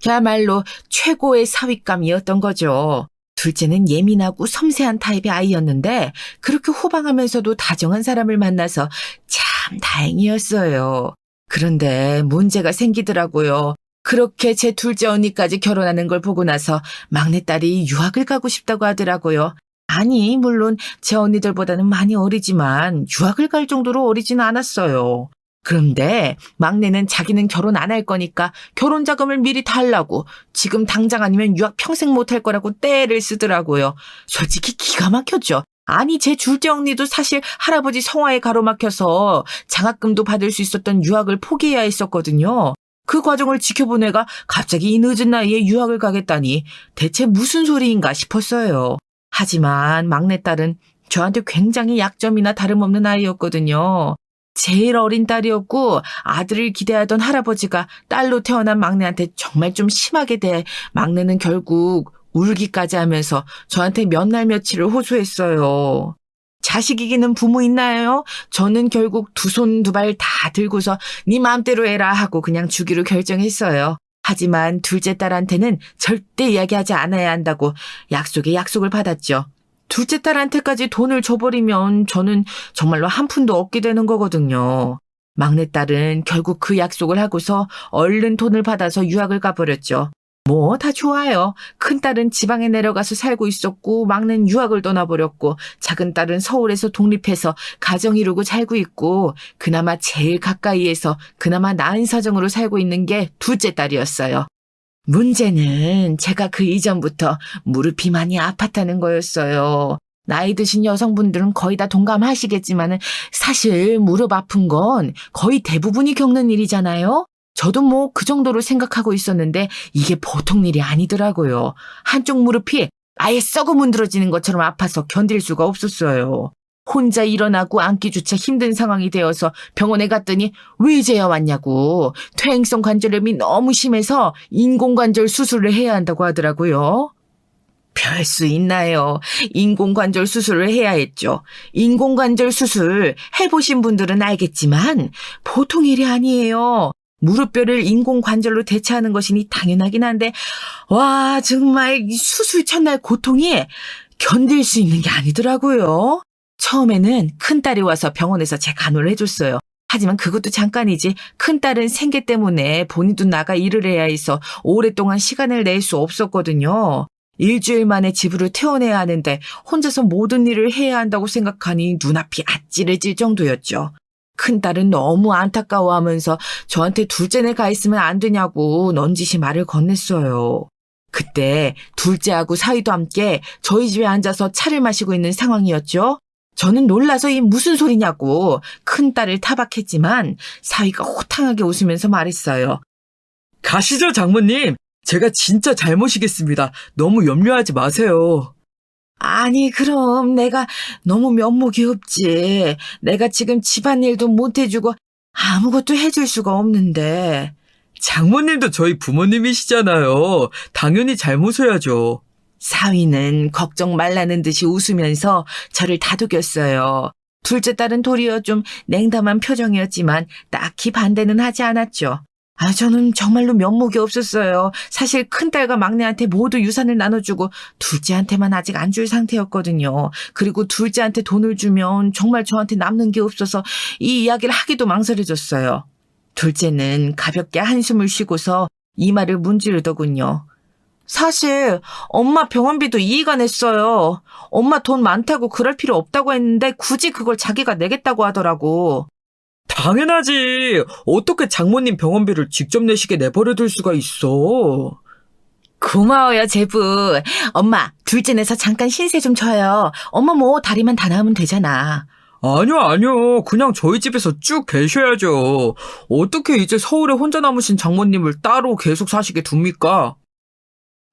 그야말로 최고의 사윗감이었던 거죠. 둘째는 예민하고 섬세한 타입의 아이였는데 그렇게 호방하면서도 다정한 사람을 만나서 참 다행이었어요. 그런데 문제가 생기더라고요. 그렇게 제 둘째 언니까지 결혼하는 걸 보고 나서 막내딸이 유학을 가고 싶다고 하더라고요. 아니, 물론 제 언니들보다는 많이 어리지만 유학을 갈 정도로 어리진 않았어요. 그런데 막내는 자기는 결혼 안 할 거니까 결혼 자금을 미리 달라고 지금 당장 아니면 유학 평생 못 할 거라고 떼를 쓰더라고요. 솔직히 기가 막혔죠. 아니 제 둘째 언니도 사실 할아버지 성화에 가로막혀서 장학금도 받을 수 있었던 유학을 포기해야 했었거든요. 그 과정을 지켜본 애가 갑자기 이 늦은 나이에 유학을 가겠다니 대체 무슨 소리인가 싶었어요. 하지만 막내딸은 저한테 굉장히 약점이나 다름없는 아이였거든요. 제일 어린 딸이었고 아들을 기대하던 할아버지가 딸로 태어난 막내한테 정말 좀 심하게 대해 막내는 결국 울기까지 하면서 저한테 몇 날 며칠을 호소했어요. 자식 이기는 부모 있나요? 저는 결국 두 손 두 발 다 들고서 네 마음대로 해라 하고 그냥 주기로 결정했어요. 하지만 둘째 딸한테는 절대 이야기하지 않아야 한다고 약속에 약속을 받았죠. 둘째 딸한테까지 돈을 줘버리면 저는 정말로 한 푼도 얻게 되는 거거든요. 막내딸은 결국 그 약속을 하고서 얼른 돈을 받아서 유학을 가버렸죠. 뭐 다 좋아요. 큰딸은 지방에 내려가서 살고 있었고 막내는 유학을 떠나버렸고 작은 딸은 서울에서 독립해서 가정 이루고 살고 있고 그나마 제일 가까이에서 그나마 나은 사정으로 살고 있는 게 둘째 딸이었어요. 문제는 제가 그 이전부터 무릎이 많이 아팠다는 거였어요. 나이 드신 여성분들은 거의 다 동감하시겠지만 사실 무릎 아픈 건 거의 대부분이 겪는 일이잖아요. 저도 뭐 그 정도로 생각하고 있었는데 이게 보통 일이 아니더라고요. 한쪽 무릎이 아예 썩어 문드러지는 것처럼 아파서 견딜 수가 없었어요. 혼자 일어나고 앉기조차 힘든 상황이 되어서 병원에 갔더니 왜 이제야 왔냐고. 퇴행성 관절염이 너무 심해서 인공관절 수술을 해야 한다고 하더라고요. 별 수 있나요? 인공관절 수술을 해야 했죠. 인공관절 수술 해보신 분들은 알겠지만 보통 일이 아니에요. 무릎뼈를 인공관절로 대체하는 것이니 당연하긴 한데 와 정말 이 수술 첫날 고통이 견딜 수 있는 게 아니더라고요. 처음에는 큰딸이 와서 병원에서 제 간호를 해줬어요. 하지만 그것도 잠깐이지 큰딸은 생계 때문에 본인도 나가 일을 해야 해서 오랫동안 시간을 낼 수 없었거든요. 일주일 만에 집으로 퇴원해야 하는데 혼자서 모든 일을 해야 한다고 생각하니 눈앞이 아찔해질 정도였죠. 큰딸은 너무 안타까워하면서 저한테 둘째네 가 있으면 안 되냐고 넌지시 말을 건넸어요. 그때 둘째하고 사위도 함께 저희 집에 앉아서 차를 마시고 있는 상황이었죠. 저는 놀라서 이 무슨 소리냐고 큰딸을 타박했지만 사위가 호탕하게 웃으면서 말했어요. 가시죠, 장모님. 제가 진짜 잘 모시겠습니다. 너무 염려하지 마세요. 아니 그럼 내가 너무 면목이 없지. 내가 지금 집안일도 못 해주고 아무것도 해줄 수가 없는데. 장모님도 저희 부모님이시잖아요. 당연히 잘 모셔야죠. 사위는 걱정 말라는 듯이 웃으면서 저를 다독였어요. 둘째 딸은 도리어 좀 냉담한 표정이었지만 딱히 반대는 하지 않았죠. 저는 정말로 면목이 없었어요. 사실 큰딸과 막내한테 모두 유산을 나눠주고 둘째한테만 아직 안 줄 상태였거든요. 그리고 둘째한테 돈을 주면 정말 저한테 남는 게 없어서 이 이야기를 하기도 망설여졌어요. 둘째는 가볍게 한숨을 쉬고서 이마를 문지르더군요. 사실 엄마 병원비도 이의가 냈어요. 엄마 돈 많다고 그럴 필요 없다고 했는데 굳이 그걸 자기가 내겠다고 하더라고. 당연하지. 어떻게 장모님 병원비를 직접 내시게 내버려둘 수가 있어. 고마워요, 제부. 엄마, 둘째 내서 잠깐 신세 좀 져요. 엄마 뭐 다리만 다 나으면 되잖아. 아니요. 그냥 저희 집에서 쭉 계셔야죠. 어떻게 이제 서울에 혼자 남으신 장모님을 따로 계속 사시게 둡니까?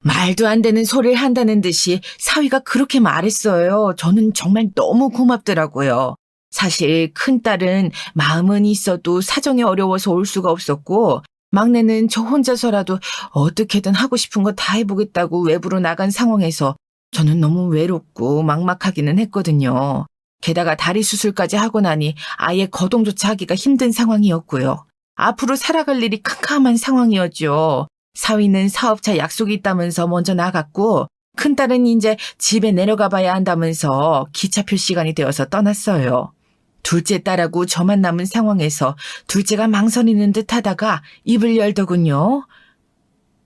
말도 안 되는 소리를 한다는 듯이 사위가 그렇게 말했어요. 저는 정말 너무 고맙더라고요. 사실 큰딸은 마음은 있어도 사정이 어려워서 올 수가 없었고 막내는 저 혼자서라도 어떻게든 하고 싶은 거 다 해보겠다고 외부로 나간 상황에서 저는 너무 외롭고 막막하기는 했거든요. 게다가 다리 수술까지 하고 나니 아예 거동조차 하기가 힘든 상황이었고요. 앞으로 살아갈 일이 캄캄한 상황이었죠. 사위는 사업차 약속이 있다면서 먼저 나갔고 큰딸은 이제 집에 내려가 봐야 한다면서 기차표 시간이 되어서 떠났어요. 둘째 딸하고 저만 남은 상황에서 둘째가 망설이는 듯 하다가 입을 열더군요.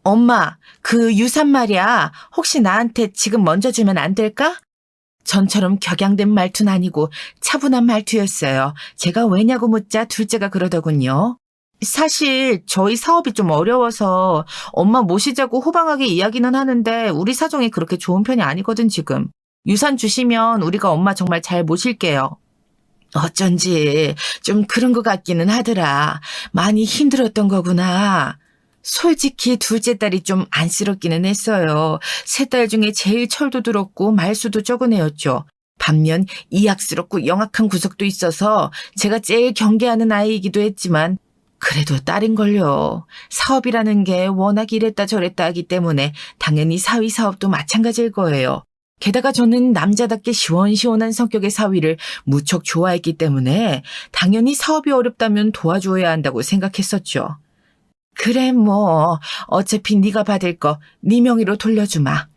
엄마, 그 유산 말이야. 혹시 나한테 지금 먼저 주면 안 될까? 전처럼 격양된 말투는 아니고 차분한 말투였어요. 제가 왜냐고 묻자 둘째가 그러더군요. 사실 저희 사업이 좀 어려워서 엄마 모시자고 호방하게 이야기는 하는데 우리 사정이 그렇게 좋은 편이 아니거든 지금. 유산 주시면 우리가 엄마 정말 잘 모실게요. 어쩐지 좀 그런 것 같기는 하더라. 많이 힘들었던 거구나. 솔직히 둘째 딸이 좀 안쓰럽기는 했어요. 세 딸 중에 제일 철도 들었고 말수도 적은 애였죠. 반면 이악스럽고 영악한 구석도 있어서 제가 제일 경계하는 아이이기도 했지만 그래도 딸인걸요. 사업이라는 게 워낙 이랬다 저랬다 하기 때문에 당연히 사위 사업도 마찬가지일 거예요. 게다가 저는 남자답게 시원시원한 성격의 사위를 무척 좋아했기 때문에 당연히 사업이 어렵다면 도와줘야 한다고 생각했었죠. 그래 뭐 어차피 네가 받을 거 네 명의로 돌려주마.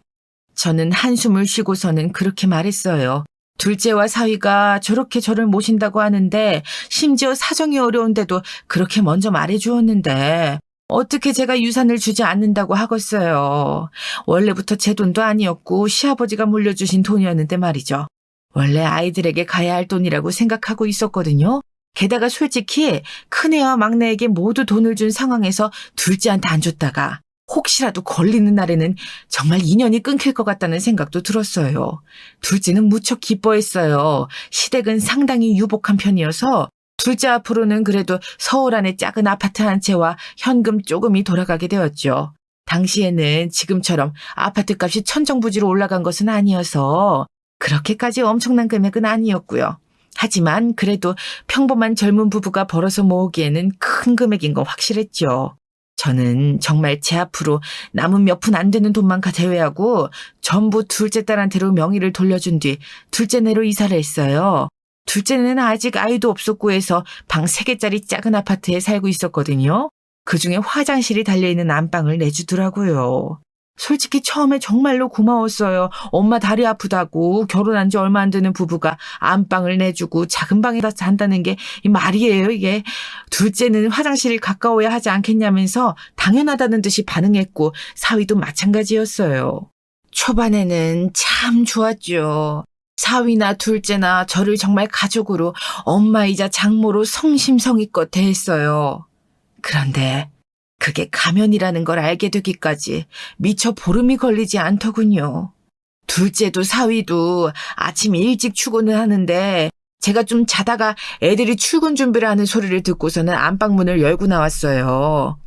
저는 한숨을 쉬고서는 그렇게 말했어요. 둘째와 사위가 저렇게 저를 모신다고 하는데 심지어 사정이 어려운데도 그렇게 먼저 말해주었는데 어떻게 제가 유산을 주지 않는다고 하겠어요. 원래부터 제 돈도 아니었고 시아버지가 물려주신 돈이었는데 말이죠. 원래 아이들에게 가야 할 돈이라고 생각하고 있었거든요. 게다가 솔직히 큰애와 막내에게 모두 돈을 준 상황에서 둘째한테 안 줬다가 혹시라도 걸리는 날에는 정말 인연이 끊길 것 같다는 생각도 들었어요. 둘째는 무척 기뻐했어요. 시댁은 상당히 유복한 편이어서 둘째 앞으로는 그래도 서울 안에 작은 아파트 한 채와 현금 조금이 돌아가게 되었죠. 당시에는 지금처럼 아파트 값이 천정부지로 올라간 것은 아니어서 그렇게까지 엄청난 금액은 아니었고요. 하지만 그래도 평범한 젊은 부부가 벌어서 모으기에는 큰 금액인 건 확실했죠. 저는 정말 제 앞으로 남은 몇 푼 안 되는 돈만 제외하고 전부 둘째 딸한테로 명의를 돌려준 뒤 둘째네로 이사를 했어요. 둘째네는 아직 아이도 없었고 해서 방 3개짜리 작은 아파트에 살고 있었거든요. 그중에 화장실이 달려있는 안방을 내주더라고요. 솔직히 처음에 정말로 고마웠어요. 엄마 다리 아프다고 결혼한 지 얼마 안 되는 부부가 안방을 내주고 작은 방에다 잔다는 게 말이에요, 이게. 둘째는 화장실이 가까워야 하지 않겠냐면서 당연하다는 듯이 반응했고 사위도 마찬가지였어요. 초반에는 참 좋았죠. 사위나 둘째나 저를 정말 가족으로 엄마이자 장모로 성심성의껏 대했어요. 그런데 그게 가면이라는 걸 알게 되기까지 미처 보름이 걸리지 않더군요. 둘째도 사위도 아침 일찍 출근을 하는데 제가 좀 자다가 애들이 출근 준비를 하는 소리를 듣고서는 안방문을 열고 나왔어요.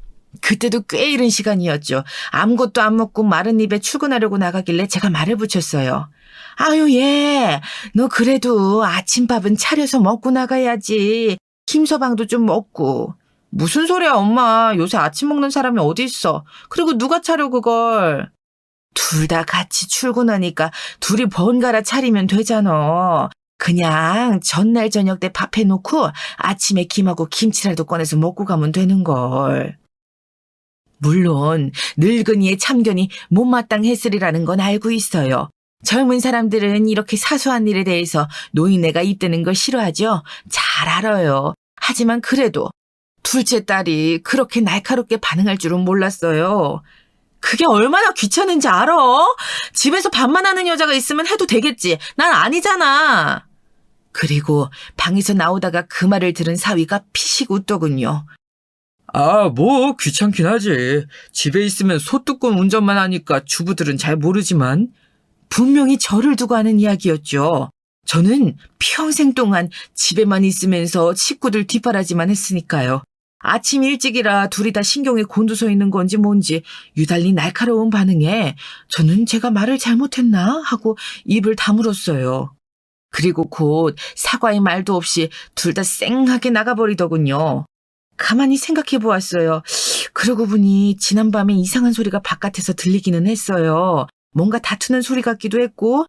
그때도 꽤 이른 시간이었죠. 아무것도 안 먹고 마른 입에 출근하려고 나가길래 제가 말을 붙였어요. 아유, 얘, 너 그래도 아침밥은 차려서 먹고 나가야지. 김서방도 좀 먹고. 무슨 소리야, 엄마. 요새 아침 먹는 사람이 어디 있어. 그리고 누가 차려, 그걸. 둘 다 같이 출근하니까 둘이 번갈아 차리면 되잖아. 그냥 전날 저녁 때 밥 해놓고 아침에 김하고 김치라도 꺼내서 먹고 가면 되는걸. 물론 늙은이의 참견이 못마땅했으리라는 건 알고 있어요. 젊은 사람들은 이렇게 사소한 일에 대해서 노인네가 입대는 걸 싫어하죠. 잘 알아요. 하지만 그래도 둘째 딸이 그렇게 날카롭게 반응할 줄은 몰랐어요. 그게 얼마나 귀찮은지 알아? 집에서 밥만 하는 여자가 있으면 해도 되겠지. 난 아니잖아. 그리고 방에서 나오다가 그 말을 들은 사위가 피식 웃더군요. 아, 뭐 귀찮긴 하지. 집에 있으면 소뚜껑 운전만 하니까 주부들은 잘 모르지만. 분명히 저를 두고 하는 이야기였죠. 저는 평생 동안 집에만 있으면서 식구들 뒷바라지만 했으니까요. 아침 일찍이라 둘이 다 신경이 곤두서 있는 건지 뭔지 유달리 날카로운 반응에 저는 제가 말을 잘못했나 하고 입을 다물었어요. 그리고 곧 사과의 말도 없이 둘 다 쌩하게 나가버리더군요. 가만히 생각해 보았어요. 그러고 보니 지난밤에 이상한 소리가 바깥에서 들리기는 했어요. 뭔가 다투는 소리 같기도 했고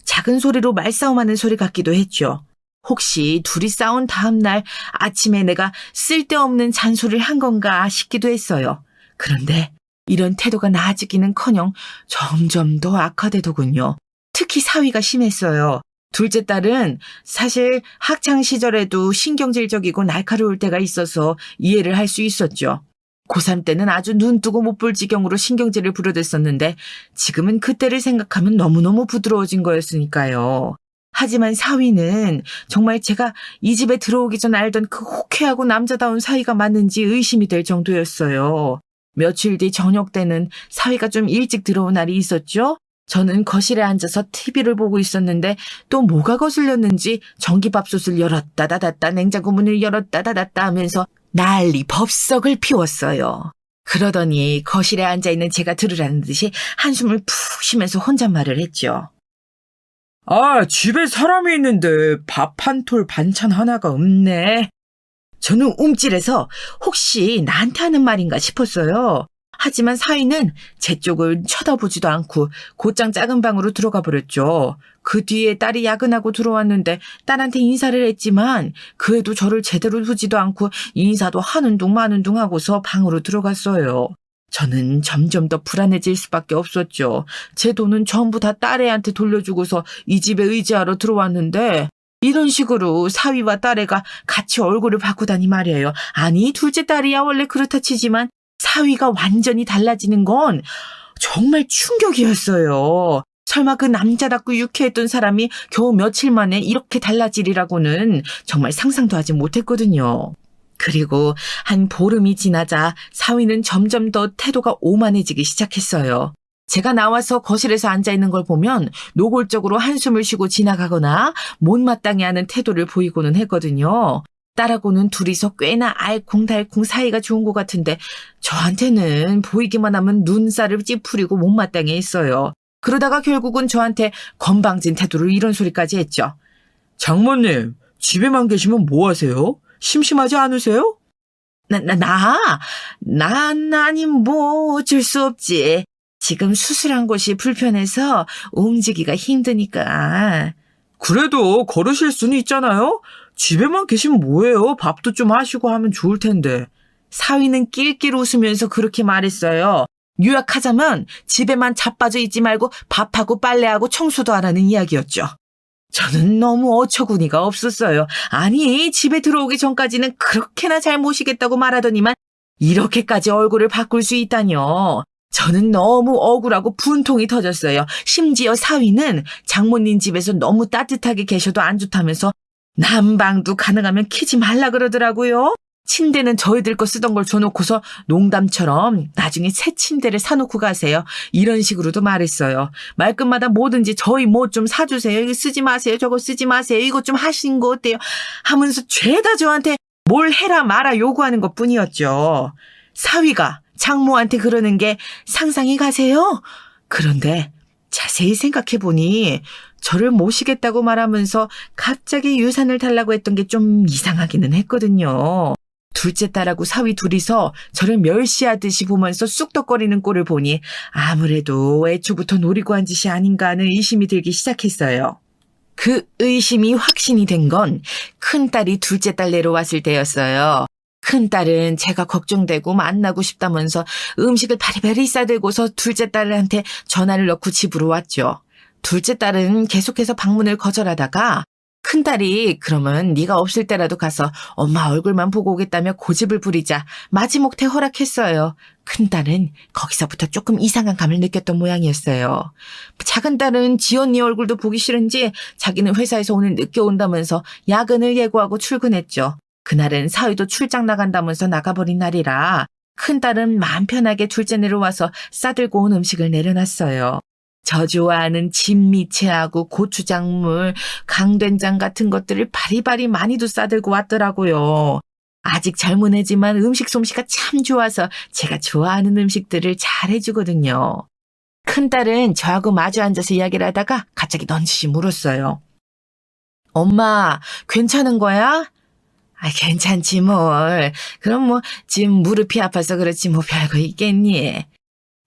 작은 소리로 말싸움하는 소리 같기도 했죠. 혹시 둘이 싸운 다음 날 아침에 내가 쓸데없는 잔소리를 한 건가 싶기도 했어요. 그런데 이런 태도가 나아지기는커녕 점점 더 악화되더군요. 특히 사위가 심했어요. 둘째 딸은 사실 학창 시절에도 신경질적이고 날카로울 때가 있어서 이해를 할 수 있었죠. 고3 때는 아주 눈 뜨고 못 볼 지경으로 신경질을 부려댔었는데 지금은 그때를 생각하면 너무너무 부드러워진 거였으니까요. 하지만 사위는 정말 제가 이 집에 들어오기 전 알던 그 호쾌하고 남자다운 사위가 맞는지 의심이 될 정도였어요. 며칠 뒤 저녁 때는 사위가 좀 일찍 들어온 날이 있었죠. 저는 거실에 앉아서 TV를 보고 있었는데 또 뭐가 거슬렸는지 전기밥솥을 열었다 닫았다 냉장고 문을 열었다 닫았다 하면서 난리 법석을 피웠어요. 그러더니 거실에 앉아있는 제가 들으라는 듯이 한숨을 푹 쉬면서 혼잣말을 했죠. 아, 집에 사람이 있는데 밥 한 톨 반찬 하나가 없네. 저는 움찔해서 혹시 나한테 하는 말인가 싶었어요. 하지만 사위는 제 쪽을 쳐다보지도 않고 곧장 작은 방으로 들어가 버렸죠. 그 뒤에 딸이 야근하고 들어왔는데 딸한테 인사를 했지만 그 애도 저를 제대로 보지도 않고 인사도 하는 둥 마는 둥 하고서 방으로 들어갔어요. 저는 점점 더 불안해질 수밖에 없었죠. 제 돈은 전부 다 딸애한테 돌려주고서 이 집에 의지하러 들어왔는데 이런 식으로 사위와 딸애가 같이 얼굴을 바꾸다니 말이에요. 아니 둘째 딸이야 원래 그렇다 치지만 사위가 완전히 달라지는 건 정말 충격이었어요. 설마 그 남자답고 유쾌했던 사람이 겨우 며칠 만에 이렇게 달라지리라고는 정말 상상도 하지 못했거든요. 그리고 한 보름이 지나자 사위는 점점 더 태도가 오만해지기 시작했어요. 제가 나와서 거실에서 앉아있는 걸 보면 노골적으로 한숨을 쉬고 지나가거나 못마땅해 하는 태도를 보이고는 했거든요. 딸하고는 둘이서 꽤나 알콩달콩 사이가 좋은 것 같은데 저한테는 보이기만 하면 눈살을 찌푸리고 못마땅해 했어요. 그러다가 결국은 저한테 건방진 태도로 이런 소리까지 했죠. 장모님, 집에만 계시면 뭐 하세요? 심심하지 않으세요? 아니, 뭐, 어쩔 수 없지. 지금 수술한 곳이 불편해서 움직이기가 힘드니까. 그래도 걸으실 수는 있잖아요? 집에만 계시면 뭐해요? 밥도 좀 하시고 하면 좋을 텐데. 사위는 낄낄 웃으면서 그렇게 말했어요. 요약하자면 집에만 자빠져 있지 말고 밥하고 빨래하고 청소도 하라는 이야기였죠. 저는 너무 어처구니가 없었어요. 아니, 집에 들어오기 전까지는 그렇게나 잘 모시겠다고 말하더니만 이렇게까지 얼굴을 바꿀 수 있다뇨. 저는 너무 억울하고 분통이 터졌어요. 심지어 사위는 장모님 집에서 너무 따뜻하게 계셔도 안 좋다면서 난방도 가능하면 켜지 말라 그러더라고요. 침대는 저희들 거 쓰던 걸 줘놓고서 농담처럼 나중에 새 침대를 사놓고 가세요. 이런 식으로도 말했어요. 말끝마다 뭐든지 저희 뭐 좀 사주세요. 이거 쓰지 마세요. 저거 쓰지 마세요. 이거 좀 하신 거 어때요? 하면서 죄다 저한테 뭘 해라 마라 요구하는 것 뿐이었죠. 사위가 장모한테 그러는 게 상상이 가세요? 그런데 자세히 생각해보니 저를 모시겠다고 말하면서 갑자기 유산을 달라고 했던 게 좀 이상하기는 했거든요. 둘째 딸하고 사위 둘이서 저를 멸시하듯이 보면서 쑥덕거리는 꼴을 보니 아무래도 애초부터 노리고 한 짓이 아닌가 하는 의심이 들기 시작했어요. 그 의심이 확신이 된 건 큰딸이 둘째 딸 내려왔을 때였어요. 큰딸은 제가 걱정되고 만나고 싶다면서 음식을 바리바리 싸들고서 둘째 딸한테 전화를 넣고 집으로 왔죠. 둘째 딸은 계속해서 방문을 거절하다가 큰딸이 그러면 네가 없을 때라도 가서 엄마 얼굴만 보고 오겠다며 고집을 부리자 마지못해 허락했어요. 큰딸은 거기서부터 조금 이상한 감을 느꼈던 모양이었어요. 작은딸은 지언니 얼굴도 보기 싫은지 자기는 회사에서 오늘 늦게 온다면서 야근을 예고하고 출근했죠. 그날은 사위도 출장 나간다면서 나가버린 날이라 큰딸은 마음 편하게 둘째 내려와서 싸들고 온 음식을 내려놨어요. 저 좋아하는 진미채하고 고추장물, 강된장 같은 것들을 바리바리 많이도 싸들고 왔더라고요. 아직 젊은 애지만 음식 솜씨가 참 좋아서 제가 좋아하는 음식들을 잘 해주거든요. 큰딸은 저하고 마주 앉아서 이야기를 하다가 갑자기 넌지시 물었어요. 엄마, 괜찮은 거야? 괜찮지 뭘. 그럼 뭐 지금 무릎이 아파서 그렇지 뭐 별거 있겠니?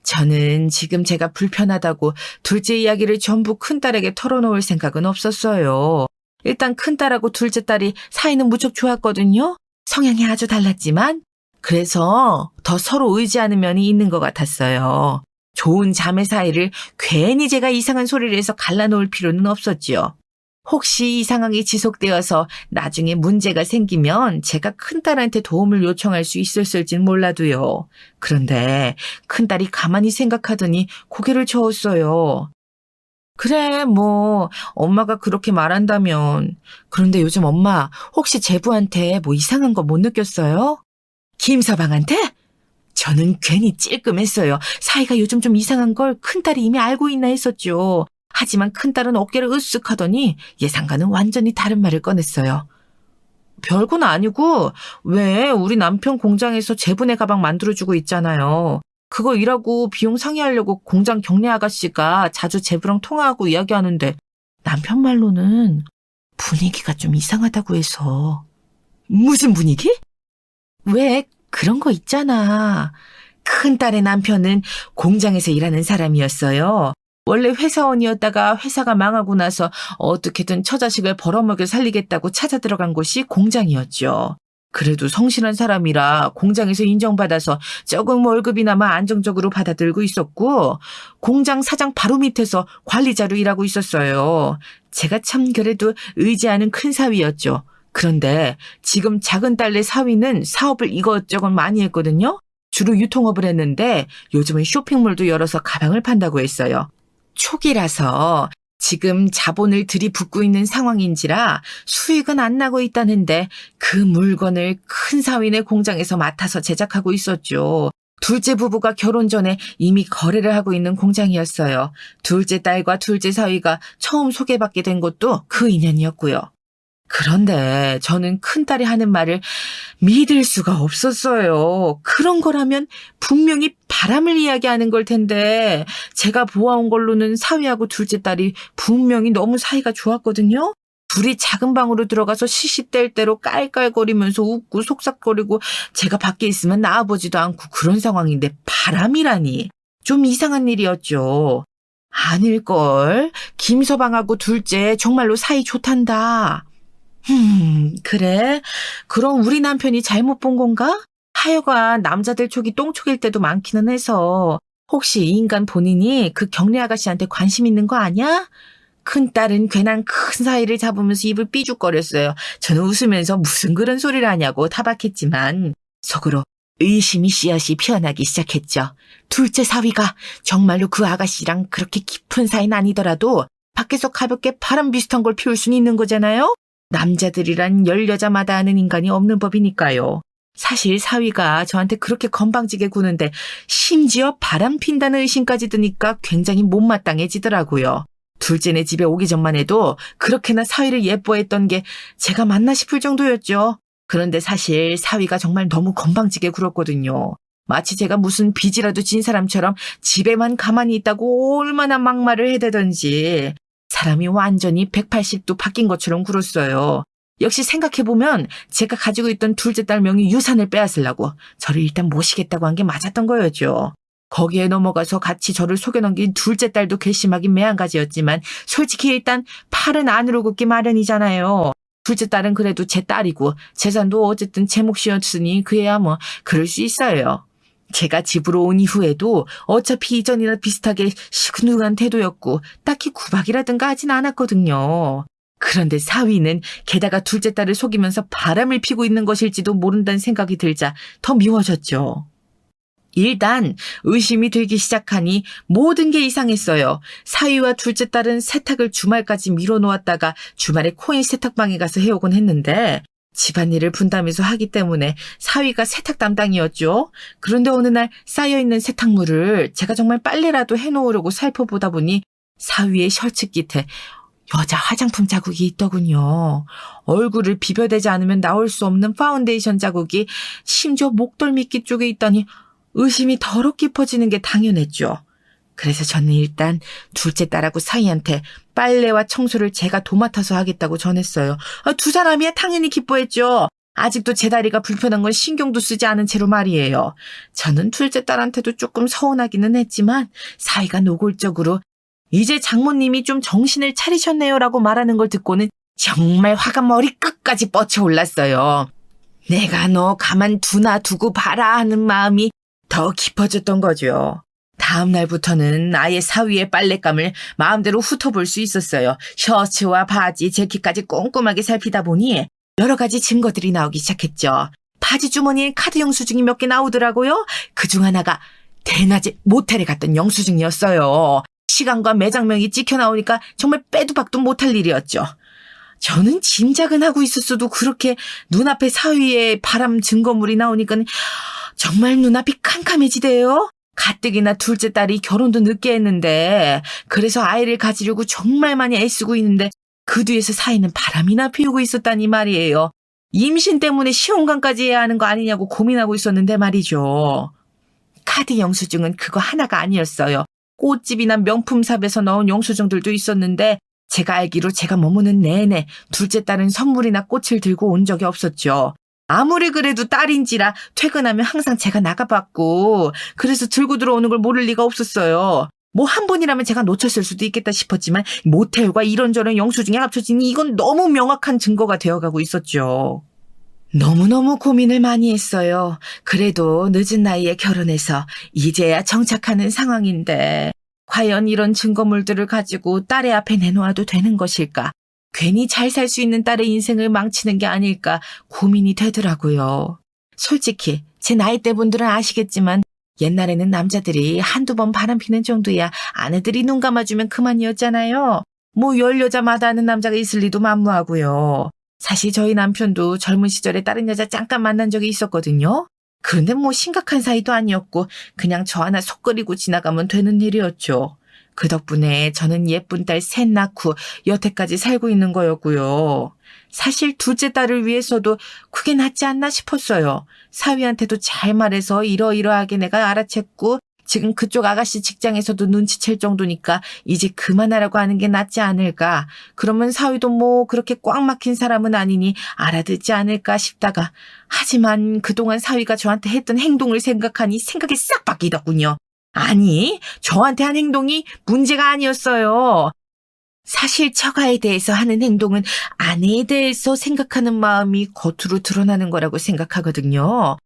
저는 지금 제가 불편하다고 둘째 이야기를 전부 큰딸에게 털어놓을 생각은 없었어요. 일단 큰딸하고 둘째 딸이 사이는 무척 좋았거든요. 성향이 아주 달랐지만 그래서 더 서로 의지하는 면이 있는 것 같았어요. 좋은 자매 사이를 괜히 제가 이상한 소리를 해서 갈라놓을 필요는 없었지요. 혹시 이 상황이 지속되어서 나중에 문제가 생기면 제가 큰딸한테 도움을 요청할 수 있었을진 몰라도요. 그런데 큰딸이 가만히 생각하더니 고개를 저었어요. 그래, 뭐 엄마가 그렇게 말한다면. 그런데 요즘 엄마 혹시 제부한테 뭐 이상한 거 못 느꼈어요? 김서방한테? 저는 괜히 찔끔했어요. 사이가 요즘 좀 이상한 걸 큰딸이 이미 알고 있나 했었죠. 하지만 큰딸은 어깨를 으쓱 하더니 예상과는 완전히 다른 말을 꺼냈어요. 별건 아니고 왜 우리 남편 공장에서 제분의 가방 만들어주고 있잖아요. 그거 일하고 비용 상의하려고 공장 경례 아가씨가 자주 제부랑 통화하고 이야기하는데 남편 말로는 분위기가 좀 이상하다고 해서. 무슨 분위기? 왜 그런 거 있잖아. 큰딸의 남편은 공장에서 일하는 사람이었어요. 원래 회사원이었다가 회사가 망하고 나서 어떻게든 처자식을 벌어먹여 살리겠다고 찾아 들어간 곳이 공장이었죠. 그래도 성실한 사람이라 공장에서 인정받아서 조금 월급이나마 안정적으로 받아들고 있었고 공장 사장 바로 밑에서 관리자로 일하고 있었어요. 제가 참 그래도 의지하는 큰 사위였죠. 그런데 지금 작은 딸네 사위는 사업을 이것저것 많이 했거든요. 주로 유통업을 했는데 요즘은 쇼핑몰도 열어서 가방을 판다고 했어요. 초기라서 지금 자본을 들이붓고 있는 상황인지라 수익은 안 나고 있다는데 그 물건을 큰 사위네 공장에서 맡아서 제작하고 있었죠. 둘째 부부가 결혼 전에 이미 거래를 하고 있는 공장이었어요. 둘째 딸과 둘째 사위가 처음 소개받게 된 것도 그 인연이었고요. 그런데 저는 큰딸이 하는 말을 믿을 수가 없었어요. 그런 거라면 분명히 바람을 이야기하는 걸 텐데 제가 보아온 걸로는 사위하고 둘째 딸이 분명히 너무 사이가 좋았거든요. 둘이 작은 방으로 들어가서 시시때때로 대로 깔깔거리면서 웃고 속삭거리고 제가 밖에 있으면 나와보지도 않고 그런 상황인데 바람이라니 좀 이상한 일이었죠. 아닐걸. 김서방하고 둘째 정말로 사이 좋단다. 그래? 그럼 우리 남편이 잘못 본 건가? 하여간 남자들 촉이 똥촉일 때도 많기는 해서 혹시 이 인간 본인이 그 경리 아가씨한테 관심 있는 거 아니야? 큰딸은 괜한 큰 사이를 잡으면서 입을 삐죽거렸어요. 저는 웃으면서 무슨 그런 소리를 하냐고 타박했지만 속으로 의심이 씨앗이 피어나기 시작했죠. 둘째 사위가 정말로 그 아가씨랑 그렇게 깊은 사이는 아니더라도 밖에서 가볍게 바람 비슷한 걸 피울 수는 있는 거잖아요? 남자들이란 열 여자마다 아는 인간이 없는 법이니까요. 사실 사위가 저한테 그렇게 건방지게 구는데 심지어 바람 핀다는 의심까지 드니까 굉장히 못마땅해지더라고요. 둘째네 집에 오기 전만 해도 그렇게나 사위를 예뻐했던 게 제가 맞나 싶을 정도였죠. 그런데 사실 사위가 정말 너무 건방지게 굴었거든요. 마치 제가 무슨 빚이라도 진 사람처럼 집에만 가만히 있다고 얼마나 막말을 해대던지 사람이 완전히 180도 바뀐 것처럼 굴었어요. 역시 생각해보면 제가 가지고 있던 둘째 딸 명의 유산을 빼앗으려고 저를 일단 모시겠다고 한 게 맞았던 거였죠. 거기에 넘어가서 같이 저를 속여넘긴 둘째 딸도 괘씸하긴 매한가지였지만 솔직히 일단 팔은 안으로 굽기 마련이잖아요. 둘째 딸은 그래도 제 딸이고 재산도 어쨌든 제 몫이었으니 그야 뭐 그럴 수 있어요. 제가 집으로 온 이후에도 어차피 이전이나 비슷하게 시큰둥한 태도였고 딱히 구박이라든가 하진 않았거든요. 그런데 사위는 게다가 둘째 딸을 속이면서 바람을 피고 있는 것일지도 모른다는 생각이 들자 더 미워졌죠. 일단 의심이 들기 시작하니 모든 게 이상했어요. 사위와 둘째 딸은 세탁을 주말까지 미뤄놓았다가 주말에 코인 세탁방에 가서 해오곤 했는데 집안일을 분담해서 하기 때문에 사위가 세탁 담당이었죠. 그런데 어느 날 쌓여있는 세탁물을 제가 정말 빨래라도 해놓으려고 살펴보다 보니 사위의 셔츠 끝에 여자 화장품 자국이 있더군요. 얼굴을 비벼대지 않으면 나올 수 없는 파운데이션 자국이 심지어 목덜 밑기 쪽에 있다니 의심이 더욱 깊어지는 게 당연했죠. 그래서 저는 일단 둘째 딸하고 사위한테 빨래와 청소를 제가 도맡아서 하겠다고 전했어요. 두 사람이야 당연히 기뻐했죠. 아직도 제 다리가 불편한 건 신경도 쓰지 않은 채로 말이에요. 저는 둘째 딸한테도 조금 서운하기는 했지만 사위가 노골적으로 이제 장모님이 좀 정신을 차리셨네요라고 말하는 걸 듣고는 정말 화가 머리 끝까지 뻗쳐올랐어요. 내가 너 가만 두고 봐라 하는 마음이 더 깊어졌던 거죠. 다음 날부터는 아예 사위의 빨랫감을 마음대로 훑어볼 수 있었어요. 셔츠와 바지, 재킷까지 꼼꼼하게 살피다 보니 여러 가지 증거들이 나오기 시작했죠. 바지 주머니에 카드 영수증이 몇 개 나오더라고요. 그중 하나가 대낮에 모텔에 갔던 영수증이었어요. 시간과 매장명이 찍혀 나오니까 정말 빼도 박도 못할 일이었죠. 저는 짐작은 하고 있었어도 그렇게 눈앞에 사위의 바람 증거물이 나오니까 정말 눈앞이 캄캄해지대요. 가뜩이나 둘째 딸이 결혼도 늦게 했는데 그래서 아이를 가지려고 정말 많이 애쓰고 있는데 그 뒤에서 사위는 바람이나 피우고 있었다니 말이에요. 임신 때문에 시험관까지 해야 하는 거 아니냐고 고민하고 있었는데 말이죠. 카드 영수증은 그거 하나가 아니었어요. 꽃집이나 명품샵에서 넣은 영수증들도 있었는데 제가 알기로 제가 머무는 내내 둘째 딸은 선물이나 꽃을 들고 온 적이 없었죠. 아무리 그래도 딸인지라 퇴근하면 항상 제가 나가봤고 그래서 들고 들어오는 걸 모를 리가 없었어요. 뭐 한 번이라면 제가 놓쳤을 수도 있겠다 싶었지만 모텔과 이런저런 영수증이 합쳐지니 이건 너무 명확한 증거가 되어가고 있었죠. 너무너무 고민을 많이 했어요. 그래도 늦은 나이에 결혼해서 이제야 정착하는 상황인데 과연 이런 증거물들을 가지고 딸의 앞에 내놓아도 되는 것일까? 괜히 잘 살 수 있는 딸의 인생을 망치는 게 아닐까 고민이 되더라고요. 솔직히 제 나이대 분들은 아시겠지만 옛날에는 남자들이 한두 번 바람피는 정도야 아내들이 눈 감아주면 그만이었잖아요. 뭐 열 여자마다 하는 남자가 있을 리도 만무하고요. 사실 저희 남편도 젊은 시절에 다른 여자 잠깐 만난 적이 있었거든요. 그런데 뭐 심각한 사이도 아니었고 그냥 저 하나 속 끓이고 지나가면 되는 일이었죠. 그 덕분에 저는 예쁜 딸 셋 낳고 여태까지 살고 있는 거였고요. 사실 둘째 딸을 위해서도 그게 낫지 않나 싶었어요. 사위한테도 잘 말해서 이러이러하게 내가 알아챘고 지금 그쪽 아가씨 직장에서도 눈치챌 정도니까 이제 그만하라고 하는 게 낫지 않을까. 그러면 사위도 뭐 그렇게 꽉 막힌 사람은 아니니 알아듣지 않을까 싶다가 하지만 그동안 사위가 저한테 했던 행동을 생각하니 생각이 싹 바뀌더군요. 아니, 저한테 한 행동이 문제가 아니었어요. 사실 처가에 대해서 하는 행동은 아내에 대해서 생각하는 마음이 겉으로 드러나는 거라고 생각하거든요.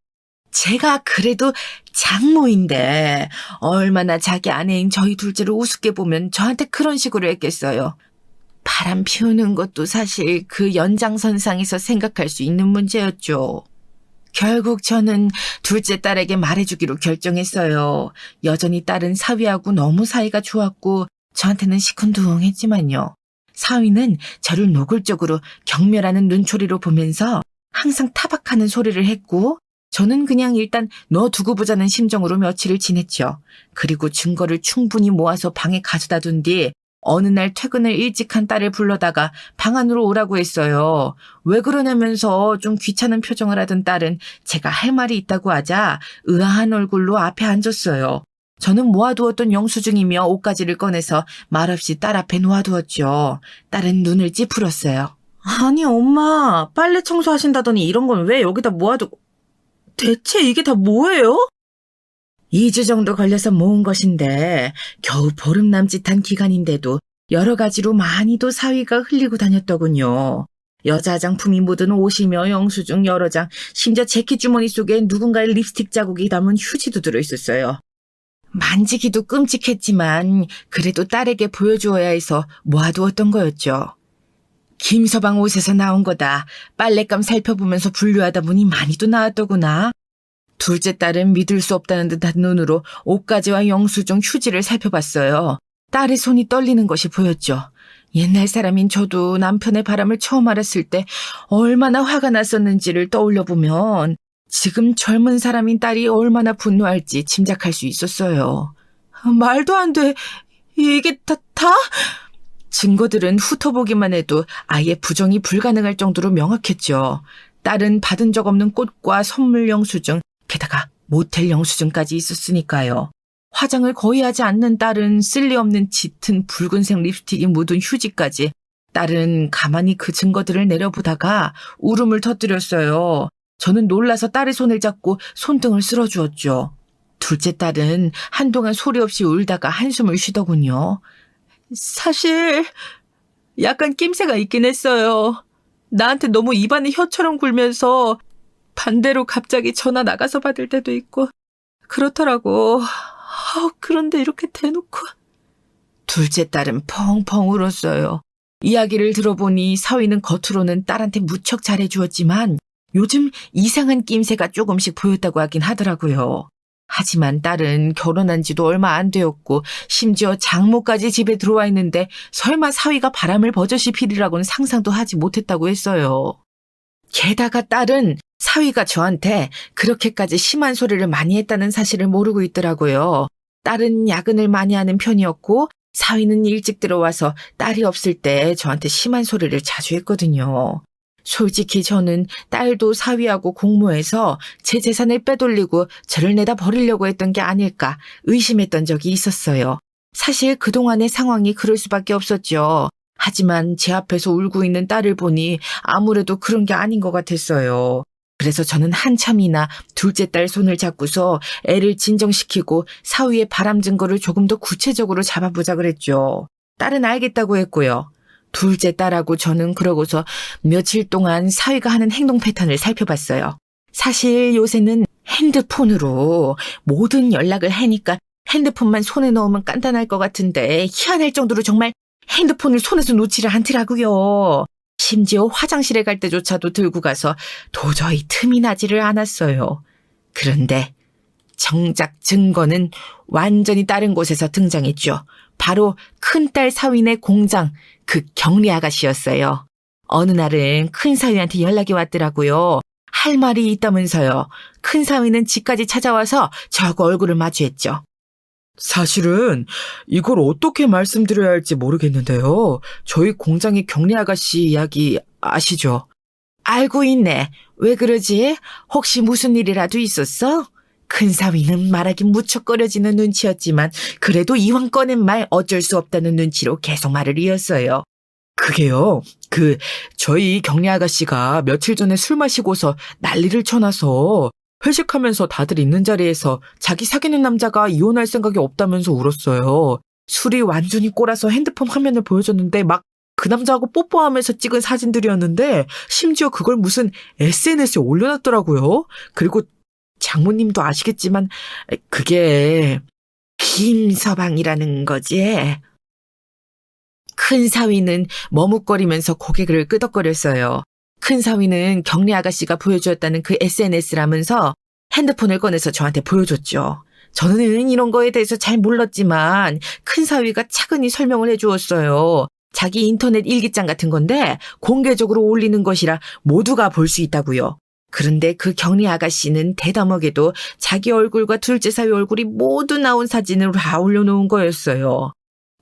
제가 그래도 장모인데 얼마나 자기 아내인 저희 둘째를 우습게 보면 저한테 그런 식으로 했겠어요. 바람 피우는 것도 사실 그 연장선상에서 생각할 수 있는 문제였죠. 결국 저는 둘째 딸에게 말해주기로 결정했어요. 여전히 딸은 사위하고 너무 사이가 좋았고 저한테는 시큰둥했지만요. 사위는 저를 노골적으로 경멸하는 눈초리로 보면서 항상 타박하는 소리를 했고 저는 그냥 일단 놔두고 보자는 심정으로 며칠을 지냈죠. 그리고 증거를 충분히 모아서 방에 가져다 둔 뒤 어느 날 퇴근을 일찍 한 딸을 불러다가 방 안으로 오라고 했어요. 왜 그러냐면서 좀 귀찮은 표정을 하던 딸은 제가 할 말이 있다고 하자 의아한 얼굴로 앞에 앉았어요. 저는 모아두었던 영수증이며 옷가지를 꺼내서 말없이 딸 앞에 놓아두었죠. 딸은 눈을 찌푸렸어요. 아니 엄마, 빨래 청소하신다더니 이런 건 왜 여기다 모아두고... 대체 이게 다 뭐예요? 2주 정도 걸려서 모은 것인데 겨우 보름 남짓한 기간인데도 여러 가지로 많이도 사위가 흘리고 다녔더군요. 여자 화장품이 묻은 옷이며 영수증 여러 장, 심지어 재킷 주머니 속에 누군가의 립스틱 자국이 담은 휴지도 들어있었어요. 만지기도 끔찍했지만 그래도 딸에게 보여주어야 해서 모아두었던 거였죠. 김서방 옷에서 나온 거다. 빨랫감 살펴보면서 분류하다 보니 많이도 나왔더구나. 둘째 딸은 믿을 수 없다는 듯한 눈으로 옷가지와 영수증 휴지를 살펴봤어요. 딸의 손이 떨리는 것이 보였죠. 옛날 사람인 저도 남편의 바람을 처음 알았을 때 얼마나 화가 났었는지를 떠올려보면 지금 젊은 사람인 딸이 얼마나 분노할지 짐작할 수 있었어요. 말도 안 돼. 이게 다? 증거들은 훑어보기만 해도 아예 부정이 불가능할 정도로 명확했죠. 딸은 받은 적 없는 꽃과 선물 영수증, 게다가 모텔 영수증까지 있었으니까요. 화장을 거의 하지 않는 딸은 쓸데없는 짙은 붉은색 립스틱이 묻은 휴지까지. 딸은 가만히 그 증거들을 내려보다가 울음을 터뜨렸어요. 저는 놀라서 딸의 손을 잡고 손등을 쓸어주었죠. 둘째 딸은 한동안 소리 없이 울다가 한숨을 쉬더군요. 사실 약간 낌새가 있긴 했어요. 나한테 너무 입안이 혀처럼 굴면서 반대로 갑자기 전화 나가서 받을 때도 있고 그렇더라고. 그런데 이렇게 대놓고. 둘째 딸은 펑펑 울었어요. 이야기를 들어보니 사위는 겉으로는 딸한테 무척 잘해주었지만 요즘 이상한 낌새가 조금씩 보였다고 하긴 하더라고요. 하지만 딸은 결혼한 지도 얼마 안 되었고 심지어 장모까지 집에 들어와 있는데 설마 사위가 바람을 버젓이 피리라고는 상상도 하지 못했다고 했어요. 게다가 딸은 사위가 저한테 그렇게까지 심한 소리를 많이 했다는 사실을 모르고 있더라고요. 딸은 야근을 많이 하는 편이었고 사위는 일찍 들어와서 딸이 없을 때 저한테 심한 소리를 자주 했거든요. 솔직히 저는 딸도 사위하고 공모해서 제 재산을 빼돌리고 저를 내다 버리려고 했던 게 아닐까 의심했던 적이 있었어요. 사실 그동안의 상황이 그럴 수밖에 없었죠. 하지만 제 앞에서 울고 있는 딸을 보니 아무래도 그런 게 아닌 것 같았어요. 그래서 저는 한참이나 둘째 딸 손을 잡고서 애를 진정시키고 사위의 바람 증거를 조금 더 구체적으로 잡아보자 그랬죠. 딸은 알겠다고 했고요. 둘째 딸하고 저는 그러고서 며칠 동안 사위가 하는 행동 패턴을 살펴봤어요. 사실 요새는 핸드폰으로 모든 연락을 하니까 핸드폰만 손에 넣으면 간단할 것 같은데 희한할 정도로 정말 핸드폰을 손에서 놓지를 않더라고요. 심지어 화장실에 갈 때조차도 들고 가서 도저히 틈이 나지를 않았어요. 그런데 정작 증거는 완전히 다른 곳에서 등장했죠. 바로 큰딸 사위네 공장, 그 경리 아가씨였어요. 어느 날은 큰 사위한테 연락이 왔더라고요. 할 말이 있다면서요. 큰 사위는 집까지 찾아와서 저하고 얼굴을 마주했죠. 사실은 이걸 어떻게 말씀드려야 할지 모르겠는데요. 저희 공장의 경리 아가씨 이야기 아시죠? 알고 있네. 왜 그러지? 혹시 무슨 일이라도 있었어? 큰 사위는 말하기 무척거려지는 눈치였지만 그래도 이왕 꺼낸 말 어쩔 수 없다는 눈치로 계속 말을 이었어요. 그게요. 저희 경리 아가씨가 며칠 전에 술 마시고서 난리를 쳐놔서 회식하면서 다들 있는 자리에서 자기 사귀는 남자가 이혼할 생각이 없다면서 울었어요. 술이 완전히 꼬라서 핸드폰 화면을 보여줬는데 막 그 남자하고 뽀뽀하면서 찍은 사진들이었는데 심지어 그걸 무슨 SNS에 올려놨더라고요. 그리고 장모님도 아시겠지만 그게 김서방이라는 거지. 큰 사위는 머뭇거리면서 고개를 끄덕거렸어요. 큰 사위는 경리 아가씨가 보여주었다는 그 SNS라면서 핸드폰을 꺼내서 저한테 보여줬죠. 저는 이런 거에 대해서 잘 몰랐지만 큰 사위가 차근히 설명을 해주었어요. 자기 인터넷 일기장 같은 건데 공개적으로 올리는 것이라 모두가 볼 수 있다고요. 그런데 그 경리 아가씨는 대담하게도 자기 얼굴과 둘째 사위 얼굴이 모두 나온 사진을 다 올려놓은 거였어요.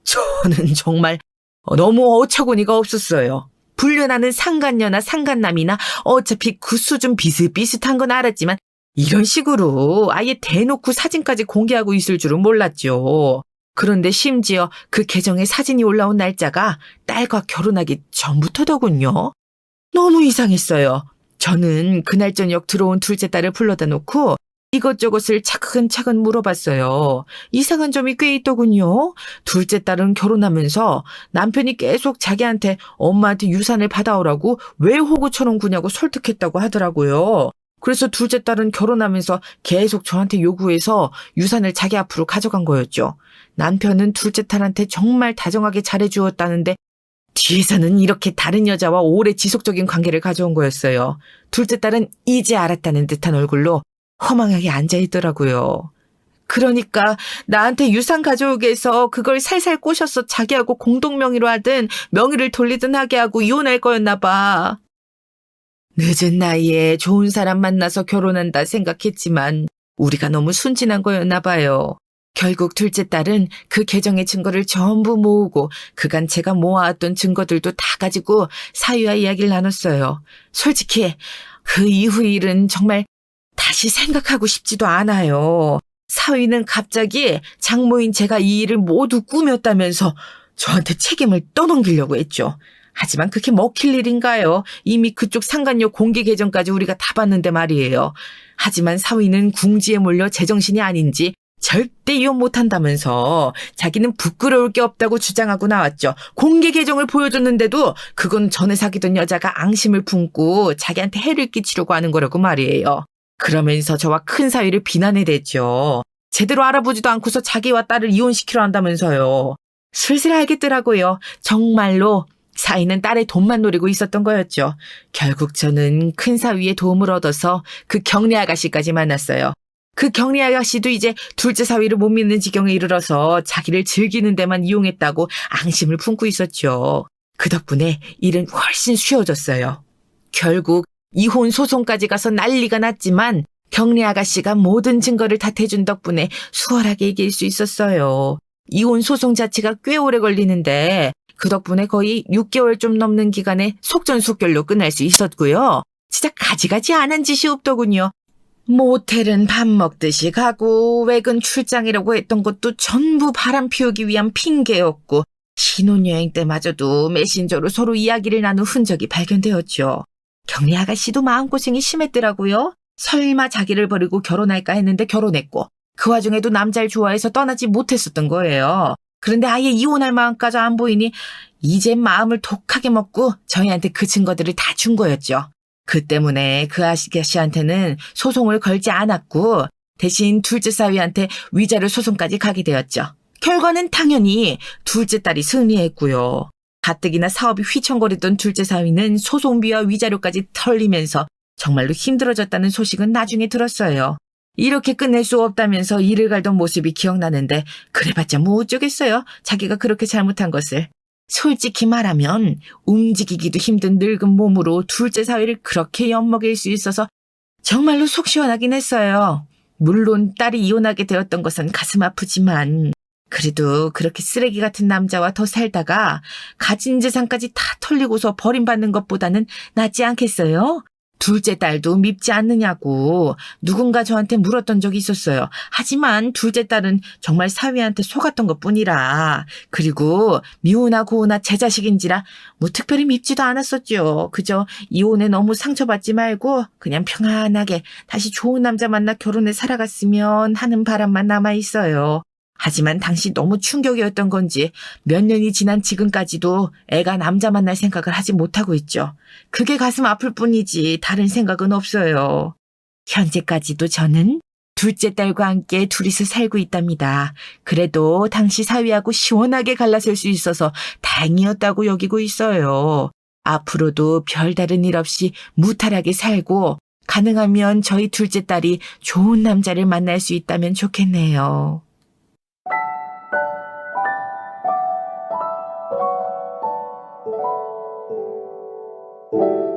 저는 정말 너무 어처구니가 없었어요. 불륜하는 상간녀나 상간남이나 어차피 그 수준 비슷비슷한 건 알았지만 이런 식으로 아예 대놓고 사진까지 공개하고 있을 줄은 몰랐죠. 그런데 심지어 그 계정에 사진이 올라온 날짜가 딸과 결혼하기 전부터더군요. 너무 이상했어요. 저는 그날 저녁 들어온 둘째 딸을 불러다 놓고 이것저것을 차근차근 물어봤어요. 이상한 점이 꽤 있더군요. 둘째 딸은 결혼하면서 남편이 계속 자기한테 엄마한테 유산을 받아오라고 왜 호구처럼 구냐고 설득했다고 하더라고요. 그래서 둘째 딸은 결혼하면서 계속 저한테 요구해서 유산을 자기 앞으로 가져간 거였죠. 남편은 둘째 딸한테 정말 다정하게 잘해주었다는데 뒤에서는 이렇게 다른 여자와 오래 지속적인 관계를 가져온 거였어요. 둘째 딸은 이제 알았다는 듯한 얼굴로 허망하게 앉아있더라고요. 그러니까 나한테 유산 가져오게 해서 그걸 살살 꼬셔서 자기하고 공동명의로 하든 명의를 돌리든 하게 하고 이혼할 거였나 봐. 늦은 나이에 좋은 사람 만나서 결혼한다 생각했지만 우리가 너무 순진한 거였나 봐요. 결국 둘째 딸은 그 계정의 증거를 전부 모으고 그간 제가 모아왔던 증거들도 다 가지고 사위와 이야기를 나눴어요. 솔직히 그 이후 일은 정말 다시 생각하고 싶지도 않아요. 사위는 갑자기 장모인 제가 이 일을 모두 꾸몄다면서 저한테 책임을 떠넘기려고 했죠. 하지만 그게 먹힐 일인가요? 이미 그쪽 상간녀 공개 계정까지 우리가 다 봤는데 말이에요. 하지만 사위는 궁지에 몰려 제정신이 아닌지 절대 이혼 못한다면서 자기는 부끄러울 게 없다고 주장하고 나왔죠. 공개 계정을 보여줬는데도 그건 전에 사귀던 여자가 앙심을 품고 자기한테 해를 끼치려고 하는 거라고 말이에요. 그러면서 저와 큰 사위를 비난해댔죠. 제대로 알아보지도 않고서 자기와 딸을 이혼시키려 한다면서요. 슬슬 알겠더라고요. 정말로 사위는 딸의 돈만 노리고 있었던 거였죠. 결국 저는 큰 사위의 도움을 얻어서 그 경리 아가씨까지 만났어요. 그 경리 아가씨도 이제 둘째 사위를 못 믿는 지경에 이르러서 자기를 즐기는 데만 이용했다고 앙심을 품고 있었죠. 그 덕분에 일은 훨씬 쉬워졌어요. 결국 이혼 소송까지 가서 난리가 났지만 경리 아가씨가 모든 증거를 탓해준 덕분에 수월하게 이길 수 있었어요. 이혼 소송 자체가 꽤 오래 걸리는데 그 덕분에 거의 6개월 좀 넘는 기간에 속전속결로 끝날 수 있었고요. 진짜 가지가지 안 한 짓이 없더군요. 모텔은 밥 먹듯이 가고 외근 출장이라고 했던 것도 전부 바람 피우기 위한 핑계였고 신혼여행 때마저도 메신저로 서로 이야기를 나눈 흔적이 발견되었죠. 경리 아가씨도 마음고생이 심했더라고요. 설마 자기를 버리고 결혼할까 했는데 결혼했고 그 와중에도 남자를 좋아해서 떠나지 못했었던 거예요. 그런데 아예 이혼할 마음까지 안 보이니 이제 마음을 독하게 먹고 저희한테 그 증거들을 다 준 거였죠. 그 때문에 그 아가씨한테는 소송을 걸지 않았고 대신 둘째 사위한테 위자료 소송까지 가게 되었죠. 결과는 당연히 둘째 딸이 승리했고요. 가뜩이나 사업이 휘청거리던 둘째 사위는 소송비와 위자료까지 털리면서 정말로 힘들어졌다는 소식은 나중에 들었어요. 이렇게 끝낼 수 없다면서 일을 갈던 모습이 기억나는데 그래봤자 뭐 어쩌겠어요. 자기가 그렇게 잘못한 것을. 솔직히 말하면 움직이기도 힘든 늙은 몸으로 둘째 사위를 그렇게 엿먹일 수 있어서 정말로 속 시원하긴 했어요. 물론 딸이 이혼하게 되었던 것은 가슴 아프지만 그래도 그렇게 쓰레기 같은 남자와 더 살다가 가진 재산까지 다 털리고서 버림받는 것보다는 낫지 않겠어요? 둘째 딸도 밉지 않느냐고 누군가 저한테 물었던 적이 있었어요. 하지만 둘째 딸은 정말 사위한테 속았던 것뿐이라. 그리고 미우나 고우나 제 자식인지라 뭐 특별히 밉지도 않았었죠. 그저 이혼에 너무 상처받지 말고 그냥 평안하게 다시 좋은 남자 만나 결혼해 살아갔으면 하는 바람만 남아있어요. 하지만 당시 너무 충격이었던 건지 몇 년이 지난 지금까지도 애가 남자 만날 생각을 하지 못하고 있죠. 그게 가슴 아플 뿐이지 다른 생각은 없어요. 현재까지도 저는 둘째 딸과 함께 둘이서 살고 있답니다. 그래도 당시 사위하고 시원하게 갈라설 수 있어서 다행이었다고 여기고 있어요. 앞으로도 별다른 일 없이 무탈하게 살고 가능하면 저희 둘째 딸이 좋은 남자를 만날 수 있다면 좋겠네요. you